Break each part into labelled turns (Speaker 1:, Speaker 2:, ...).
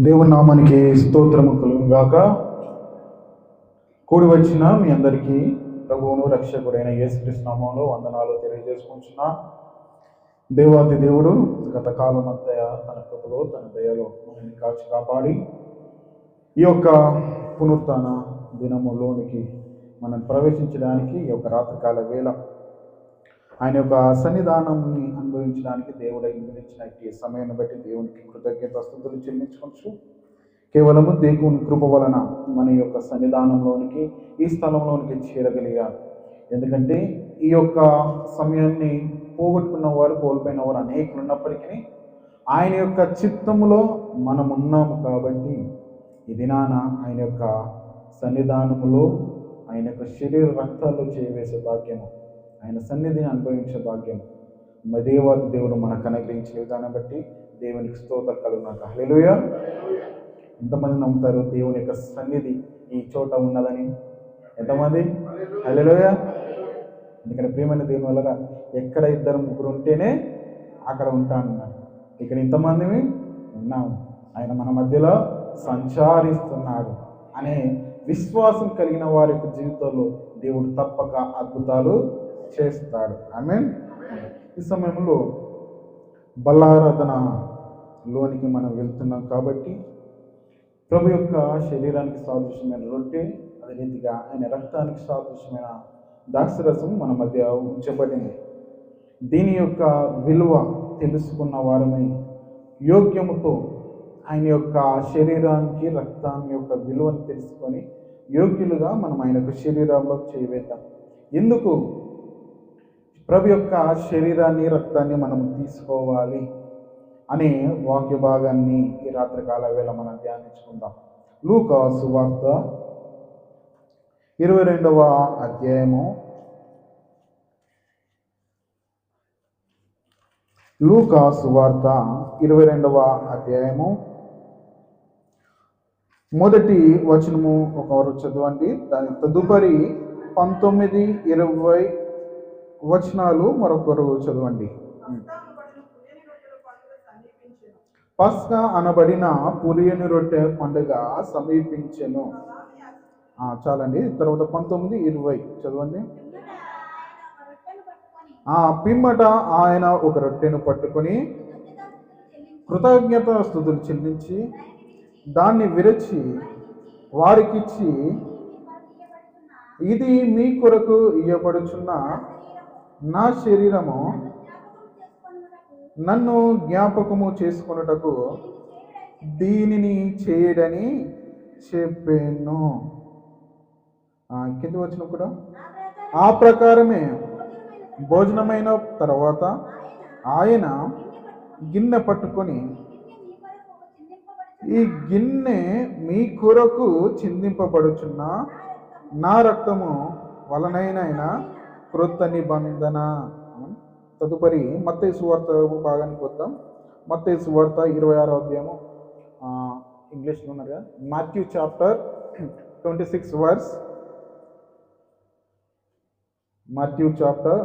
Speaker 1: దేవుని నామానికి స్తోత్రము కలుగును గాక. కూడి వచ్చిన మీ అందరికీ ప్రభువును రక్షకుడైన యేసుక్రీస్తు నామములో వందనాలు తెలియజేసుకుంటున్నా. దేవాది దేవుడు గత కాలం అంతా తన కృపలో తన దయలో మనల్ని కాచి కాపాడి ఈ యొక్క పునరుత్థాన దినములోనికి మనం ప్రవేశించడానికి ఈ యొక్క రాత్రికాల వేళ ఆయన యొక్క సన్నిధానాన్ని అనుభవించడానికి దేవుడు అనుగ్రహించిన ఈ సమయాన్ని బట్టి దేవునికి కృతజ్ఞతాస్తుతులు చెల్లించుకోవచ్చు. కేవలము దేవుని కృప వలన మన యొక్క సన్నిధానంలోనికి ఈ స్థలంలోనికి చేరగలిగారు. ఎందుకంటే ఈ యొక్క సమయాన్ని పోగొట్టుకున్న వారు కోల్పోయిన వారు అనేకులు ఉన్నప్పటికీ ఆయన యొక్క చిత్తములో మనం ఉన్నాము కాబట్టి ఈ దినాన ఆయన యొక్క సన్నిధానములో ఆయన యొక్క శరీర రక్తాల్లో చేయవేసే భాగ్యము, ఆయన సన్నిధిని అనుభవించే భాగ్యం దేవాది దేవుడు మనకు అనుగ్రహించిన విధానం బట్టి దేవునికి స్తోత్రం కలుగునాక. హల్లెలూయా. ఎంతమంది నమ్ముతారు దేవుని యొక్క సన్నిధి ఈ చోట ఉన్నదని? ఎంతమంది? హల్లెలూయా. ఎందుకంటే ప్రియమైన దేవుని వల్ల ఎక్కడ ఇద్దరు ముగ్గురు ఉంటేనే అక్కడ ఉంటానన్నారు. ఇక్కడ ఇంతమంది ఉన్నాము, ఆయన మన మధ్యలో సంచారిస్తున్నాడు అనే విశ్వాసం కలిగిన వారి యొక్క జీవితంలో దేవుడు తప్పక అద్భుతాలు చేస్తాడు. ఆమేన్. ఈ సమయంలో బల్లారాధనలోనికి మనం వెళ్తున్నాం కాబట్టి ప్రభు యొక్క శరీరానికి సాదృశ్యమైన రొట్టె, అదే రీతిగా ఆయన రక్తానికి సాదృశ్యమైన ద్రాక్షరసం మన మధ్య ఉంచబడింది. దీని యొక్క విలువ తెలుసుకున్న వారమై యోగ్యముతో ఆయన యొక్క శరీరానికి రక్తాన్ని యొక్క విలువను తెలుసుకొని యోగ్యులుగా మనం ఆయన యొక్క శరీరంలో చేయవేద్దాం. ఎందుకు ప్రభు యొక్క శరీరాన్ని రక్తాన్ని మనం తీసుకోవాలి అనే వాక్య భాగాన్ని ఈ రాత్రికాల వేళ మనం ధ్యానించుకుందాం. లూకా సువార్త 22వ అధ్యాయము, లూకా సువార్త 22వ అధ్యాయము మొదటి వచనము ఒకరు చదవండి. దాని తదుపరి 19, 20 వచనాలు మరొకరు చదవండి. పస్కా అనబడిన పులియని రొట్టె పండుగ సమీపించెను. చాలండి. తర్వాత 19, 20 చదవండి. పిమ్మట ఆయన ఒక రొట్టెను పట్టుకొని కృతజ్ఞత స్తుతులు చెల్లించి దాన్ని విరచి వారికిచ్చి, ఇది మీ కొరకు ఇయ్యబడుచున్న నా శరీరము, నన్ను జ్ఞాపకము చేసుకొనుటకు దీనిని చేయడని చెప్పాను. కింద వచ్చిన కూడా ఆ ప్రకారమే భోజనమైన తర్వాత ఆయన గిన్నె పట్టుకొని, ఈ గిన్నె మీ కొరకు చిందింపబడుచున్న నా రక్తము వలనైనా క్రొత్త నిబంధన. తదుపరి మత్తయి సువార్త భాగానికి వద్దాం. మత్తయి సువార్త 26వ అధ్యాయము, ఇంగ్లీష్లో ఉన్నారు కదా, Matthew chapter 26 verse, Matthew chapter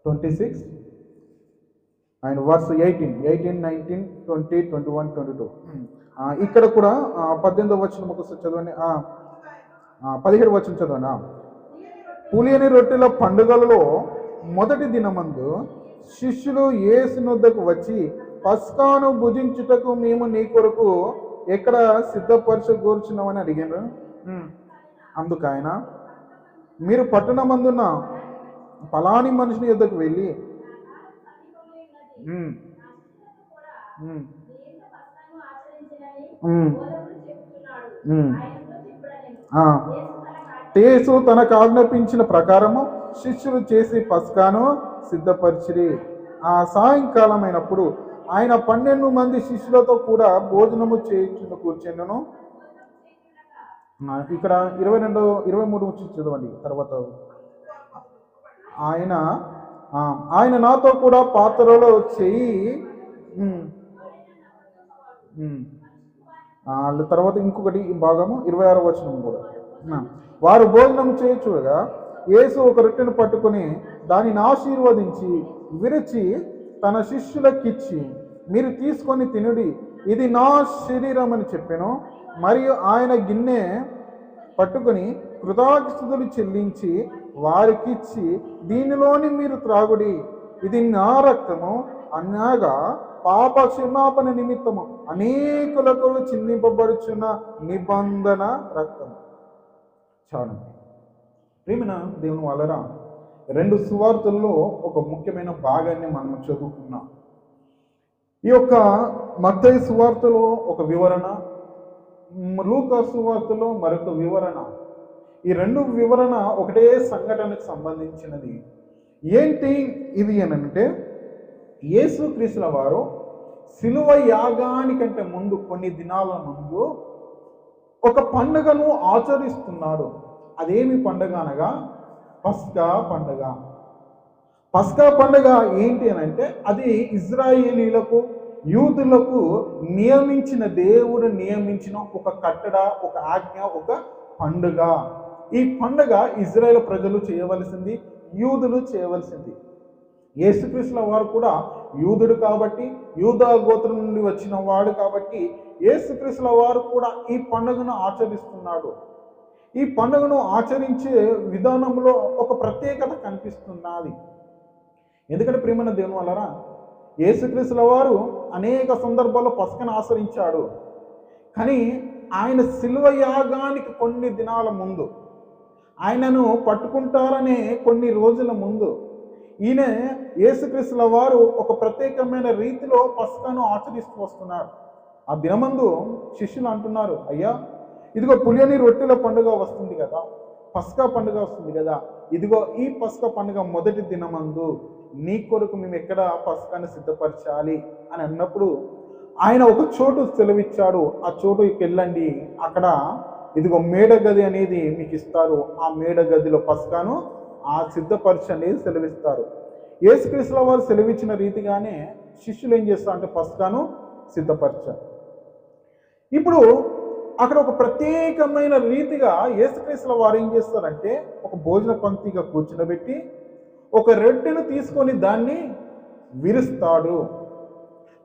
Speaker 1: 26 and verse 18, 19, 20, 21, 22. ఇక్కడ కూడా 18వ వచనం ఒకసారి చదవండి. 17వ వచనం చదవండి. పులియని రొట్టెల పండుగలలో మొదటి దినమందు శిష్యులు యేసు వద్దకు వచ్చి, పస్కాను భుజించుటకు మేము నీ కొరకు ఎక్కడ సిద్ధపరచగోరుచున్నామని అడిగారు. అందుకు ఆయన, మీరు పట్టణమందున్న ఫలాని మనిషిని వద్దకు వెళ్ళి యేసు తనకు ఆజ్ఞాపించిన ప్రకారము శిష్యులు చేసి పస్కాను సిద్ధపరిచిరి. సాయంకాలం అయినప్పుడు ఆయన 12 మంది శిష్యులతో కూడా భోజనము చేయుచుండ కూర్చుండును. ఇక్కడ 22, 23 చదవండి. తర్వాత ఆయన నాతో కూడా పాత్రలో చేయి, తర్వాత ఇంకొకటి భాగము 26వ వచనం కూడా, వారు భోజనం చేయుచుగా యేసు ఒక రొట్టెను పట్టుకొని దానిని ఆశీర్వదించి విరిచి తన శిష్యులకిచ్చి, మీరు తీసుకొని తినుడి, ఇది నా శరీరం అని చెప్పాను. మరియు ఆయన గిన్నె పట్టుకుని కృతజ్ఞతలు చెల్లించి వారికిచ్చి, దీనిలోని మీరు త్రాగుడి, ఇది నా రక్తము, అనగా పాప క్షమాపణ నిమిత్తము అనేకులకు చిందింపబడుచున్న నిబంధన రక్తము. చాలు ప్రియమైన దేవుని వాళ్ళరా, 2 సువార్తల్లో ఒక ముఖ్యమైన భాగాన్ని మనం చదువుకున్నాం. ఈ యొక్క మత్తయి సువార్తలో ఒక వివరణ, లూకా సువార్తలో మరొక వివరణ. ఈ 2 వివరణ ఒకటే సంఘటనకు సంబంధించినది. ఏంటి ఇది అనంటే, యేసుక్రీస్తుల వారు శిలువ యాగానికంటే ముందు, కొన్ని దినాల ముందు ఒక పండుగను ఆచరిస్తున్నాడు. అదేమి పండుగ అనగా పస్కా పండుగ. పస్కా పండుగ ఏంటి అనంటే, అది ఇజ్రాయేలీలకు, యూదులకు నియమించిన, దేవుడు నియమించిన ఒక కట్టడ, ఒక ఆజ్ఞ, ఒక పండుగ. ఈ పండుగ ఇజ్రాయేల్ ప్రజలు చేయవలసింది, యూదులు చేయవలసింది. యేసుక్రీస్తుల వారు కూడా యూదుడు కాబట్టి, యూదా గోత్రం నుండి వచ్చిన వాడు కాబట్టి, యేసుక్రీస్తుల వారు కూడా ఈ పండుగను ఆచరిస్తున్నాడు. ఈ పండుగను ఆచరించే విధానంలో ఒక ప్రత్యేకత కనిపిస్తున్నది. ఎందుకంటే ప్రియమైన దేవుని వలన యేసుక్రీస్తుల వారు అనేక సందర్భాల్లో పస్కను ఆచరించాడు. కానీ ఆయన శిలువ యాగానికి కొన్ని దినాల ముందు, ఆయనను పట్టుకుంటారనే కొన్ని రోజుల ముందు, ఈయన యేసుక్రీస్తుల వారు ఒక ప్రత్యేకమైన రీతిలో పస్కాను ఆచరిస్తూ వస్తున్నారు. ఆ దినమందు శిష్యులు అంటున్నారు, అయ్యా ఇదిగో పులియని రొట్టెల పండుగ వస్తుంది కదా, పస్కా పండుగ వస్తుంది కదా, ఇదిగో ఈ పస్కా పండుగ మొదటి దినమందు నీ కొరకు మేము ఎక్కడ పస్కాను సిద్ధపరచాలి అని అన్నప్పుడు ఆయన ఒక చోటు సెలవిచ్చాడు. ఆ చోటుకి వెళ్ళండి, అక్కడ ఇదిగో మేడ గది అనేది మీకు ఇస్తారు, ఆ మేడ గదిలో పస్కాను ఆ సిద్ధపరచని సెలవిస్తారు. యేసుక్రీస్తుల వారు సెలవిచ్చిన రీతిగానే శిష్యులు ఏం చేస్తారంటే పస్కాను సిద్ధపరచారు. ఇప్పుడు అక్కడ ఒక ప్రత్యేకమైన రీతిగా యేసుక్రీస్తుల వారు ఏం చేస్తారంటే, ఒక భోజన పంక్తిగా కూర్చునబెట్టి ఒక రొట్టెను తీసుకొని దాన్ని విరుస్తాడు.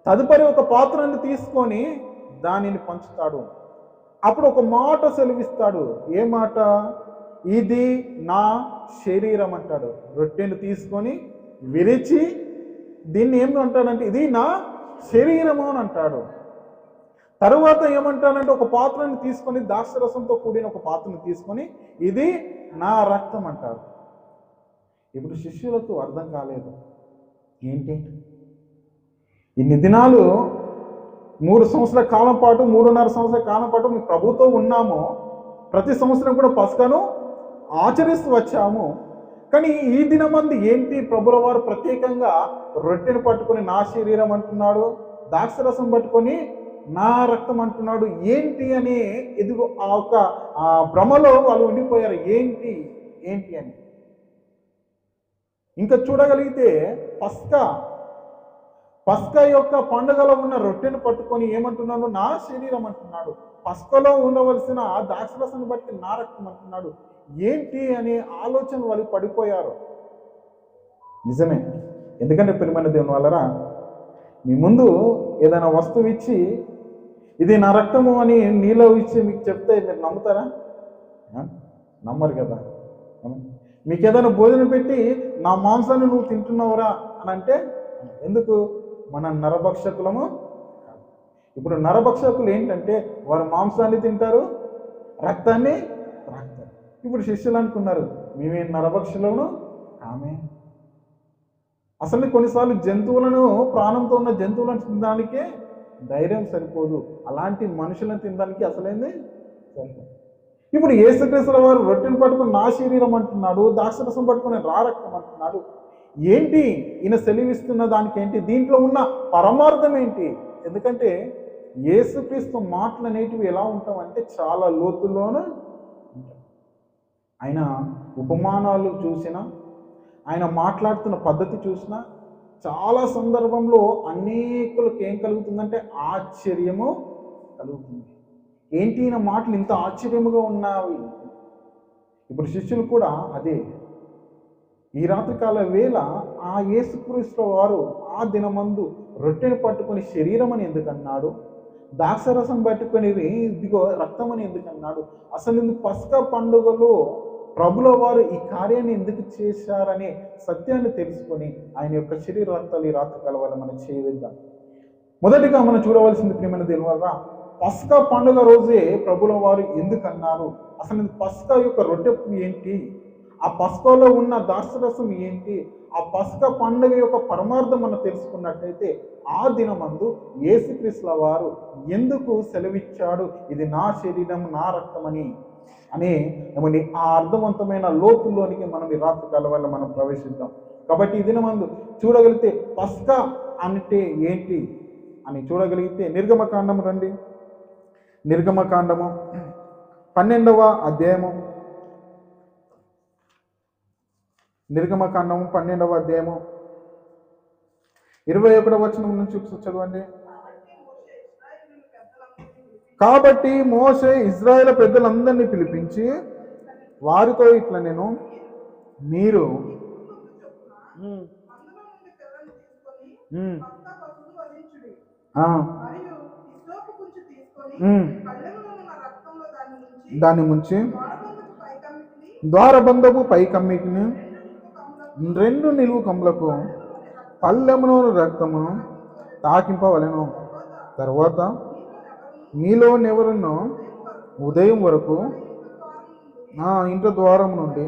Speaker 1: తదుపరి ఒక పాత్రను తీసుకొని దానిని పంచుతాడు. అప్పుడు ఒక మాట సెలవిస్తాడు. ఏ మాట? ఇది నా శరీరం అంటాడు. రొట్టెను తీసుకొని విరిచి దీన్ని ఏమంటాడంటే, ఇది నా శరీరము అని అంటాడు. తరువాత ఏమంటానంటే, ఒక పాత్రను తీసుకొని, ద్రాక్షరసంతో కూడిన ఒక పాత్రను తీసుకొని, ఇది నా రక్తం అంటాడు. ఇప్పుడు శిష్యులకు అర్థం కాలేదు. ఏంటి ఇన్ని దినాలు 3 సంవత్సరాల కాలం పాటు, 3.5 సంవత్సరాల కాలం పాటు మీ ప్రభుతో ఉన్నాము. ప్రతి సంవత్సరం కూడా పస్కాను ఆచరిస్తూ వచ్చాము. కానీ ఈ దినమంది ఏంటి, ప్రభుల వారు ప్రత్యేకంగా రొట్టెను పట్టుకొని నా శరీరం అంటున్నాడు, ద్రాక్షరసం పట్టుకొని నా రక్తం అంటున్నాడు. ఏంటి అని ఎదుగు ఆ భ్రమలో వాళ్ళు ఉండిపోయారు. ఏంటి ఏంటి అని. ఇంకా చూడగలిగితే పస్కా యొక్క పండుగలో ఉన్న రొట్టెను పట్టుకొని ఏమంటున్నాడు? నా శరీరం అంటున్నాడు. పస్కలో ఉండవలసిన ద్రాక్షరసాన్ని బట్టి నా రక్తం అంటున్నాడు. ఏంటి అనే ఆలోచన వాళ్ళు పడిపోయారు. నిజమే. ఎందుకంటే ప్రియమైన దేవుని వల్లరా, మీ ముందు ఏదైనా వస్తువు ఇచ్చి ఇది నా రక్తము అని నీలో ఇచ్చి మీకు చెప్తే మీరు నమ్ముతారా? నమ్మరు కదా. మీకు ఏదైనా భోజనం పెట్టి నా మాంసాన్ని నువ్వు తింటున్నావురా అని అంటే, ఎందుకు? మన నరభక్షకులము. ఇప్పుడు నరభక్షకులు ఏంటంటే వారు మాంసాన్ని తింటారు, రక్తాన్ని త్రాగుతారు. ఇప్పుడు శిష్యులు అనుకున్నారు, మేమే నరభక్షులను ఆమె. అసలు కొన్నిసార్లు జంతువులను, ప్రాణంతో ఉన్న జంతువులను తినడానికే ధైర్యం సరిపోదు, అలాంటి మనుషులను తినడానికి అసలేంది సరిపోదు. ఇప్పుడు యేసుక్రీస్తుల వారు రొట్టెను పట్టుకుని నా శరీరం అంటున్నాడు, ద్రాక్షరసం పట్టుకుని నా రక్తం అంటున్నాడు. ఏంటి ఈయన సెలవిస్తున్న దానికి ఏంటి? దీంట్లో ఉన్న పరమార్థం ఏంటి? ఎందుకంటే యేసుక్రీస్తు మాటలు అనేటివి ఎలా ఉంటామంటే చాలా లోతుల్లోనూ ఉంటాయి. ఆయన ఉపమానాలు చూసినా, ఆయన మాట్లాడుతున్న పద్ధతి చూసినా చాలా సందర్భంలో అనేకులకు ఏం కలుగుతుందంటే ఆశ్చర్యము కలుగుతుంది. ఏంటి ఈయన మాటలు ఇంత ఆశ్చర్యముగా ఉన్నవి? ఇప్పుడు శిష్యులు కూడా అదే. ఈ రాత్రికాల వేళ ఆ యేసుక్రీస్తు వారు ఆ దినమందు రొట్టెను పట్టుకొని శరీరం అని ఎందుకు అన్నాడు? ద్రాక్షరసం పట్టుకొని ఇదిగో రక్తం అని ఎందుకు అన్నాడు? అసలు ఇందుకు పస్కా పండుగలో ప్రభుల వారు ఈ కార్యాన్ని ఎందుకు చేశారనే సత్యాన్ని తెలుసుకొని ఆయన యొక్క శరీర రక్తాలు ఈ రాత్రి కలవాలి మనం చేయవేద్దాం. మొదటిగా మనం చూడవలసింది ప్రియమైన దేవుని వల్ల పస్కా పండుగ రోజే ప్రభుల వారు ఎందుకు అన్నారు? అసలు పస్కా యొక్క రొట్టె ఏంటి? ఆ పస్కాలో ఉన్న ద్రాక్షరసం ఏంటి? ఆ పస్కా పండుగ యొక్క పరమార్థం మనం తెలుసుకున్నట్లయితే ఆ దినమందు యేసుక్రీస్తుల వారు ఎందుకు సెలవిచ్చాడు ఇది నా శరీరం నా రక్తం అని ఏమండి ఆ అర్థవంతమైన లోతుల్లోనికి మనం ఈ రాత్రి కాలం వల్ల మనం ప్రవేశిద్దాం. కాబట్టి ఈ దినమందు చూడగలిగితే పస్కా అంటే ఏంటి అని చూడగలిగితే నిర్గమకాండము రండి. నిర్గమకాండము 12వ అధ్యాయము. నిర్గమకాండము 12వ అధ్యాయము 21వ వచనం నుంచి చదవండి. కాబట్టి మోషే ఇశ్రాయేలు పెద్దలందరినీ పిలిపించి వారితో ఇట్లా నేను మీరు దాని ముంచి ద్వారబంధపు పై కమ్మిటిని 2 నిలువు కమ్ములకు పల్లెమును రక్తమును తాకింపవలెను. తర్వాత మీలోనెవరునో ఉదయం వరకు నా ఇంటి ద్వారం నుండి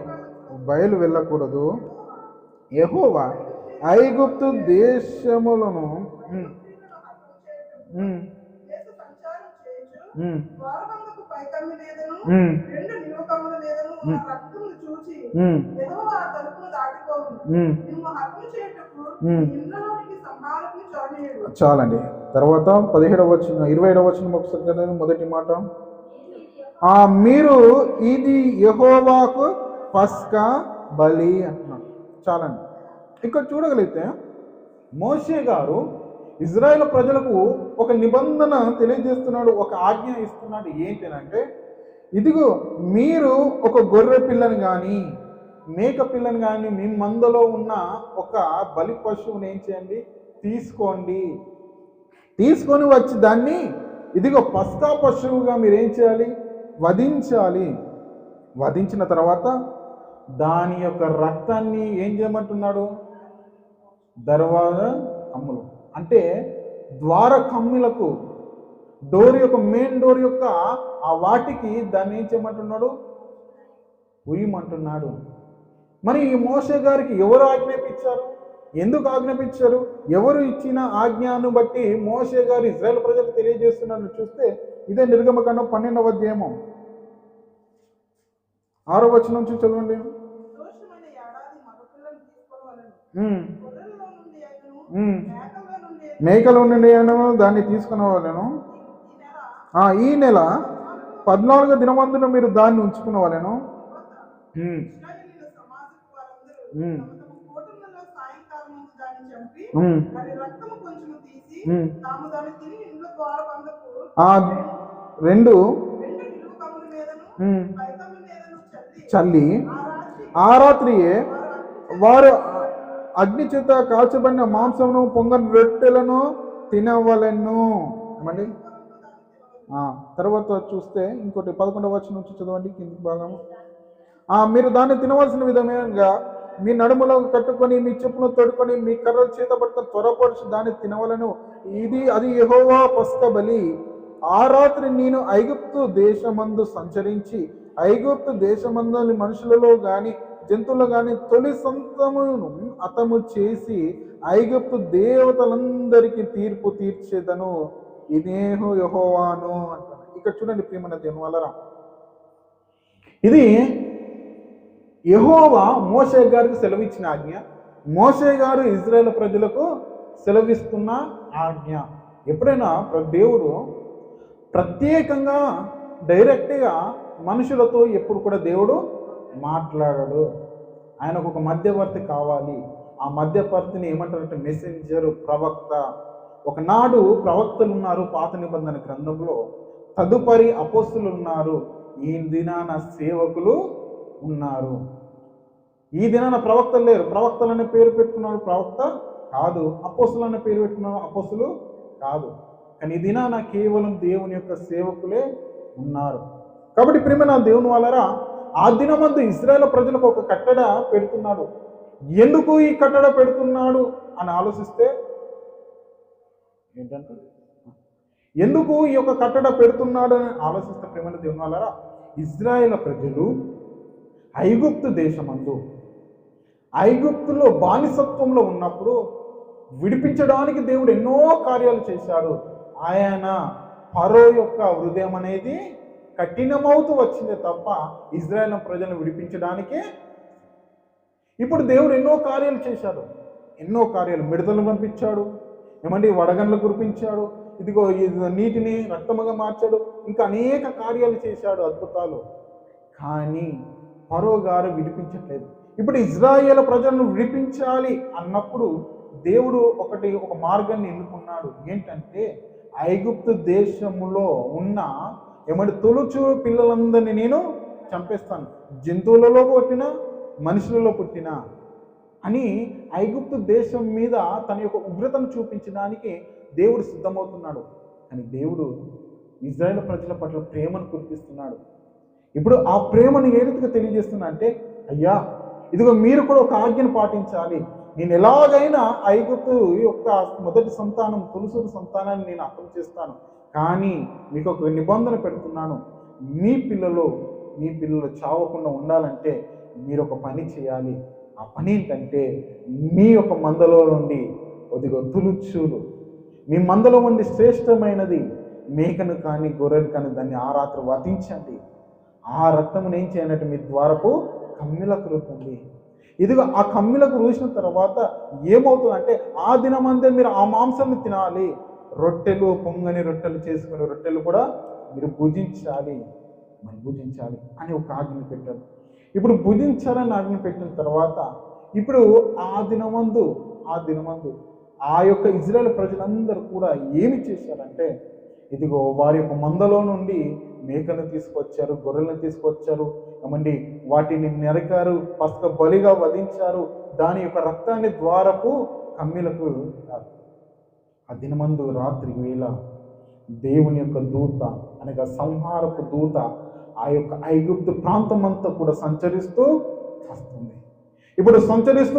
Speaker 1: బయలు వెళ్ళకూడదు. యెహోవా ఐగుప్తు దేశములను చాలండి. తర్వాత 17వ వచనం 27వ వచనం ఒకసారి మొదటి మాట మీరు ఇది యెహోవాకు పస్కా బలి అంటున్నాడు. చాలండి. ఇక్కడ చూడగలిగితే మోషే గారు ఇజ్రాయేల్ ప్రజలకు ఒక నిబంధన తెలియజేస్తున్నాడు, ఒక ఆజ్ఞ ఇస్తున్నాడు. ఏంటంటే ఇదిగో మీరు ఒక గొర్రె పిల్లని కానీ మేక పిల్లని కానీ మీ మందలో ఉన్న ఒక బలి పశువుని ఏం చేయండి, తీసుకొని వచ్చి దాన్ని ఇదిగో పస్కా పశువుగా మీరు ఏం చేయాలి, వధించాలి. వధించిన తర్వాత దాని యొక్క రక్తాన్ని ఏం చేయమంటున్నాడు, దర్వాజా కమ్ములు అంటే ద్వార కమ్ములకు డోర్ యొక్క మెయిన్ డోర్ యొక్క ఆ వాటికి దాన్ని ఏం చేయమంటున్నాడు, ఉయ్యమంటున్నాడు. మరి ఈ మోషే గారికి ఎవరు ఆజ్ఞాపించారు, ఎందుకు ఆజ్ఞాపించారు, ఎవరు ఇచ్చిన ఆజ్ఞను బట్టి మోషే గారు ఇజ్రాయేల్ ప్రజలకు తెలియజేస్తున్నారని చూస్తే ఇదే నిర్గమకాండం 12వ అధ్యాయము 6వ వచనం నుంచి చదవండి. మేకల నుండి దాన్ని తీసుకునేవాళ్ళను ఈ నెల 14వ దినమందున మీరు దాన్ని ఉంచుకునేవాళ్ళను. రెండు చల్లి ఆ రాత్రియే వారు అగ్ని చేత కాల్చబడిన మాంసమును పొంగని రొట్టెలను తినవలెను. ఏమండి తర్వాత చూస్తే ఇంకోటి 11వ వచనం నుంచి చదవండి కింది భాగము. మీరు దాన్ని తినవలసిన విధంగా మీ నడుములో కట్టుకొని మీ చెప్పును తొడుకొని మీ కర్రలు చేత పట్టుకొని త్వరపరిచి దాన్ని తినవలను. అది యెహోవా పస్కా బలి. ఆ రాత్రి నేను ఐగుప్తు దేశమందు సంచరించి ఐగుప్తు దేశమందు మనుషులలో గాని జంతువులు గాని తొలి సంతమును అతము చేసి ఐగుప్తు దేవతలందరికీ తీర్పు తీర్చేదను. ఇదేహో యెహోవాను అంటారు. ఇక్కడ చూడండి ప్రియమైన దేవుని వలన ఇది యెహోవా మోషే గారికి సెలవిచ్చిన ఆజ్ఞ, మోషే గారు ఇజ్రాయేల్ ప్రజలకు సెలవిస్తున్న ఆజ్ఞ. ఎప్పుడైనా దేవుడు ప్రత్యేకంగా డైరెక్ట్గా మనుషులతో ఎప్పుడు కూడా దేవుడు మాట్లాడాడు. ఆయనకు ఒక మధ్యవర్తి కావాలి. ఆ మధ్యవర్తిని ఏమంటారంటే మెసెంజర్, ప్రవక్త. ఒకనాడు ప్రవక్తలు ఉన్నారు పాత నిబంధన గ్రంథంలో, తదుపరి అపోస్తులు ఉన్నారు, ఈ దినాన సేవకులు ఉన్నారు. ఈ దినాన ప్రవక్తలు లేరు. ప్రవక్తలనే పేరు పెట్టుకున్నాడు, ప్రవక్త కాదు. అపోస్తులు అనే పేరు పెట్టుకున్నాడు, అపోస్తులు కాదు. కానీ ఈ దినాన కేవలం దేవుని యొక్క సేవకులే ఉన్నారు. కాబట్టి ప్రియమైన దేవుని వాళ్ళరా, ఆ దినమందు ఇశ్రాయేలు ప్రజలకు ఒక కట్టడ పెడుతున్నాడు. ఎందుకు ఈ కట్టడ పెడుతున్నాడు అని ఆలోచిస్తే ఏంటంటే, ఎందుకు ఈ యొక్క కట్టడ పెడుతున్నాడు అని ఆలోచిస్తే ప్రియమైన దేవుని వాళ్ళరా, ఇశ్రాయేలు ప్రజలు ఐగుప్తు దేశమందు ఐగుప్తులో బానిసత్వంలో ఉన్నప్పుడు విడిపించడానికి దేవుడు ఎన్నో కార్యాలు చేశాడు. ఆయన ఫరో యొక్క హృదయం అనేది కఠినమవుతూ వచ్చిందే తప్ప ఇశ్రాయేలు ప్రజలను విడిపించడానికే. ఇప్పుడు దేవుడు ఎన్నో కార్యాలు చేశాడు, ఎన్నో కార్యాలు. మిడతలు పంపించాడు, ఏమంటే వడగండ్లు కురిపించాడు, ఇదిగో నీటిని రక్తముగా మార్చాడు, ఇంకా అనేక కార్యాలు చేశాడు, అద్భుతాలు. కానీ ఫరో గారు విడిపించట్లేదు. ఇప్పుడు ఇశ్రాయేలు ప్రజలను విడిపించాలి అన్నప్పుడు దేవుడు ఒక మార్గాన్ని ఎన్నుకున్నాడు. ఏంటంటే, ఐగుప్తు దేశములో ఉన్న తొలుచు పిల్లలందరినీ నేను చంపేస్తాను, జంతువులలో పుట్టిన మనుషులలో పుట్టిన అని ఐగుప్తు దేశం మీద తన యొక్క ఉగ్రతను చూపించడానికి దేవుడు సిద్ధమవుతున్నాడు. కానీ దేవుడు ఇశ్రాయేలు ప్రజల పట్ల ప్రేమను కురిపిస్తున్నాడు. ఇప్పుడు ఆ ప్రేమను ఏ రీతిగా తెలియజేస్తున్నా అంటే, అయ్యా ఇదిగో మీరు కూడా ఒక ఆజ్ఞను పాటించాలి. నేను ఎలాగైనా ఐగుప్తు యొక్క మొదటి సంతానం తొలుసూరు సంతానాన్ని నేను అర్థం చేస్తాను, కానీ మీకు ఒక నిబంధన పెడుతున్నాను. మీ పిల్లలు చావకుండా ఉండాలంటే మీరు ఒక పని చేయాలి. ఆ పని ఏంటంటే, మీ యొక్క మందలో నుండి కొద్దిగా తులుచూలు, మీ మందలో నుండి శ్రేష్టమైనది మేకను కానీ గొర్రెను కానీ దాన్ని ఆ రాత్రి వధించండి. ఆ రక్తమును ఏం చేయనట్టు మీ ద్వారపు కమ్మిలకు రుతుంది. ఇదిగో ఆ కమ్మిలకు రూసిన తర్వాత ఏమవుతుందంటే, ఆ దినమందే మీరు ఆ మాంసాన్ని తినాలి. రొట్టెలు, పొంగని రొట్టెలు చేసుకునే రొట్టెలు కూడా మీరు భుజించాలి అని ఒక ఆజ్ఞ పెట్టాడు. ఇప్పుడు భుజించాలని ఆజ్ఞ పెట్టిన తర్వాత ఇప్పుడు ఆ దినమందు ఆ యొక్క ఇశ్రాయేలు ప్రజలందరూ కూడా ఏమి చేశారంటే, ఇదిగో వారి యొక్క మందలో నుండి మేకను తీసుకొచ్చారు, గొర్రెలను తీసుకొచ్చారు, వాటిని నరికారు, పస్క బలిగా వధించారు. దాని యొక్క రక్తాన్ని ద్వారపు కమ్మిలకు. ఆ దినమందు రాత్రి వేళ దేవుని యొక్క దూత అనగా సంహారపు దూత ఆ యొక్క ఐగుప్తు ప్రాంతం అంతా కూడా సంచరిస్తూ వస్తుంది. ఇప్పుడు సంచరిస్తూ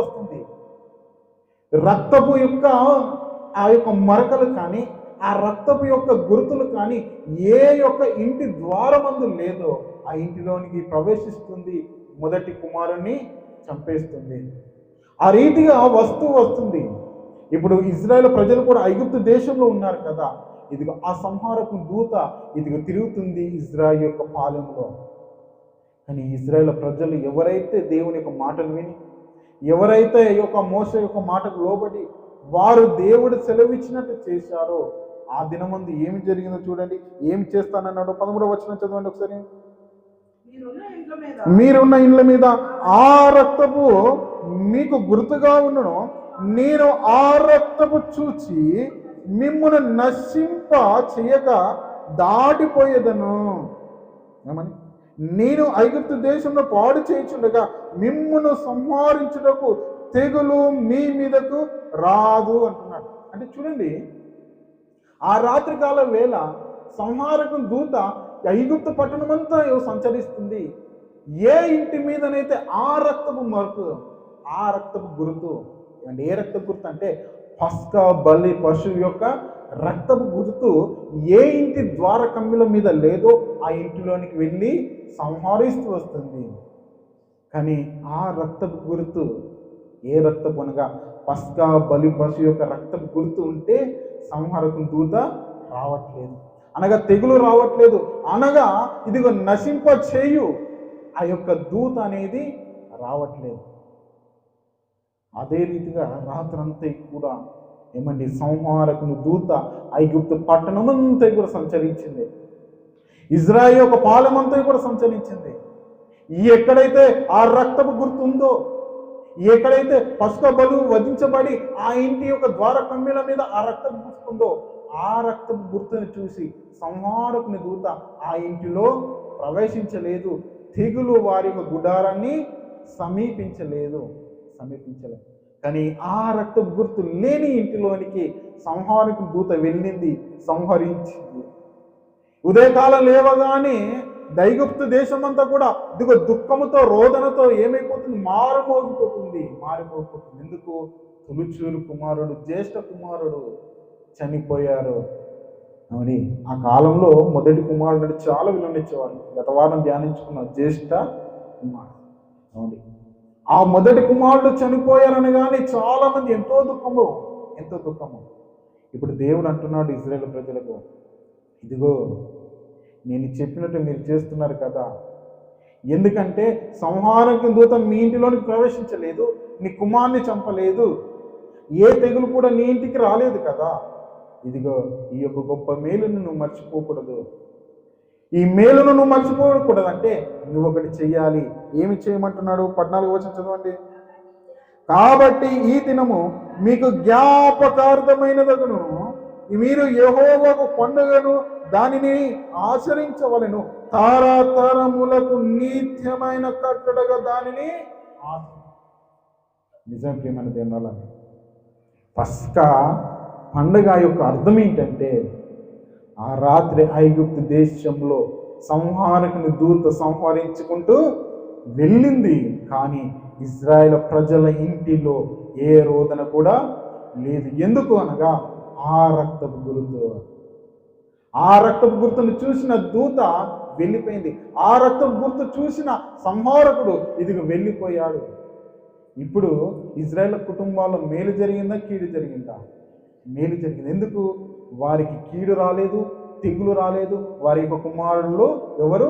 Speaker 1: వస్తుంది. రక్తపు యొక్క ఆ యొక్క మరకలు కానీ, ఆ రక్తపు యొక్క గుర్తులు కానీ ఏ యొక్క ఇంటి ద్వారమందు లేదో ఆ ఇంటిలోనికి ప్రవేశిస్తుంది, మొదటి కుమారుణ్ణి చంపేస్తుంది. ఆ రీతిగా వస్తుంది. ఇప్పుడు ఇశ్రాయేలు ప్రజలు కూడా ఐగుప్తు దేశంలో ఉన్నారు కదా, ఇదిగో ఆ సంహారపు దూత ఇదిగో తిరుగుతుంది ఇశ్రాయేలు యొక్క పాలెంలో. కానీ ఇశ్రాయేలు ప్రజలు ఎవరైతే దేవుని యొక్క మాటలు విని, ఎవరైతే ఈ యొక్క మోషే యొక్క మాటకు లోబడి వారు దేవుడు సెలవిచ్చినట్టు చేశారో, ఆ దినమందు ఏమి జరిగిందో చూడండి. ఏమి చేస్తానన్నాడు? 13వ వచనం చదవండి ఒకసారి. మీరున్న ఇండ్ల మీద ఆ రక్తపు మీకు గుర్తుగా ఉండను, నేను ఆ రక్తపు చూచి మిమ్మును నశింప చేయక దాటిపోయేదను. ఏమని? నేను ఐగుప్తు దేశంలో పాడు చేయించుండగా మిమ్మును సంహరించుటకు తెగులు మీ మీదకు రాదు అంటున్నాడు. అంటే చూడండి, ఆ రాత్రికాల వేళ సంహారకం దూత ఐగుప్తు పట్టణమంతా సంచరిస్తుంది. ఏ ఇంటి మీదనైతే ఆ రక్తపు మరుపు, ఆ రక్తపు గుర్తు, ఏ రక్తపు గుర్తు అంటే పస్కా బలి పశువు యొక్క రక్తపు గుర్తు ఏ ఇంటి ద్వార కమ్మిల మీద లేదో ఆ ఇంటిలోనికి వెళ్ళి సంహరిస్తూ వస్తుంది. కానీ ఆ రక్తపు గుర్తు ఏ రక్తపు అనగా పస్కా బలి పశువు యొక్క రక్తపు గుర్తు ఉంటే సంహారకం దూత రావట్లేదు, అనగా తెగులు రావట్లేదు, అనగా ఇదిగో నశింప చేయు ఆ యొక్క దూత అనేది రావట్లేదు. అదే రీతిగా రాత్రంతా కూడా సంహారకుని దూత ఐగుప్తు పట్టణమంతా కూడా సంచరించింది, ఇజ్రాయేలు యొక్క పాలెమంతా కూడా సంచరించింది. ఎక్కడైతే ఆ రక్తపు గుర్తు ఉందో, ఎక్కడైతే పసుక బలు వధించబడి ఆ ఇంటి యొక్క ద్వార కమ్మిల మీద ఆ రక్తపు గుర్తుందో, ఆ రక్తపు గుర్తుని చూసి సంహారకుని దూత ఆ ఇంటిలో ప్రవేశించలేదు, తెగులు వారి యొక్క గుడారాన్ని సమీపించలేదు. కానీ ఆ రక్తపు గుర్తు లేని ఇంటిలోనికి సంహారక దూత వెళ్ళింది, సంహరించింది. ఉదయకాలం లేవగానే దైగుప్తు దేశమంతా కూడా ఇదిగో దుఃఖముతో రోదనతో ఏమైపోతుంది, మారిపోతుంది. ఎందుకు? తొలిచూరు కుమారుడు, జ్యేష్ఠ కుమారుడు చనిపోయారు. అవుని ఆ కాలంలో మొదటి కుమారుడు చాలా విలువనిచ్చేవాడు. గత వారం ధ్యానించుకున్న జ్యేష్ఠ కుమారుడు. అవుని ఆ మొదటి కుమారుడు చనిపోయారనగానే చాలా మంది ఎంతో దుఃఖము. ఇప్పుడు దేవుడు అంటున్నాడు ఇశ్రాయేలు ప్రజలకు, ఇదిగో నేను చెప్పినట్టు మీరు చేస్తున్నారు కదా. ఎందుకంటే సంహారక దూత మీ ఇంటిలోనికి ప్రవేశించలేదు, నీ కుమారుని చంపలేదు, ఏ తెగులు కూడా నీ ఇంటికి రాలేదు కదా. ఇదిగో ఈ యొక్క గొప్ప మేలును నువ్వు మర్చిపోకూడదు. ఈ మేలును నువ్వు మర్చిపోకూడదు అంటే నువ్వు ఒకటి చెయ్యాలి. ఏమి చేయమంటున్నాడు? 14వ వచనం చదవండి. కాబట్టి ఈ దినము మీకు జ్ఞాపకార్థమైనదగును, మీరు యెహోవాకు పండుగను దానిని ఆచరించవలెను, తరతరములకు నిత్యమైన కట్టడగా దానిని. నిజం ప్రియమైన దేవుని, పస్కా పండుగ యొక్క అర్థం ఏంటంటే, ఆ రాత్రి ఐగుప్తు దేశంలో సంహారకుని దూత సంహరించుకుంటూ వెళ్ళింది, కానీ ఇజ్రాయేల్ ప్రజల ఇంటిలో ఏ రోదన కూడా లేదు. ఎందుకు అనగా ఆ రక్తపు గుర్తును చూసిన దూత వెళ్ళిపోయింది. ఆ రక్తపు గుర్తు చూసిన సంహారకుడు ఇదిగో వెళ్ళిపోయాడు. ఇప్పుడు ఇజ్రాయేల్ కుటుంబాల్లో మేలు జరిగిందా, కీడు జరిగిందా? మేలు జరిగింది. ఎందుకు? వారికి కీడు రాలేదు, తెగులు రాలేదు, వారి యొక్క కుమారుల్లో ఎవరు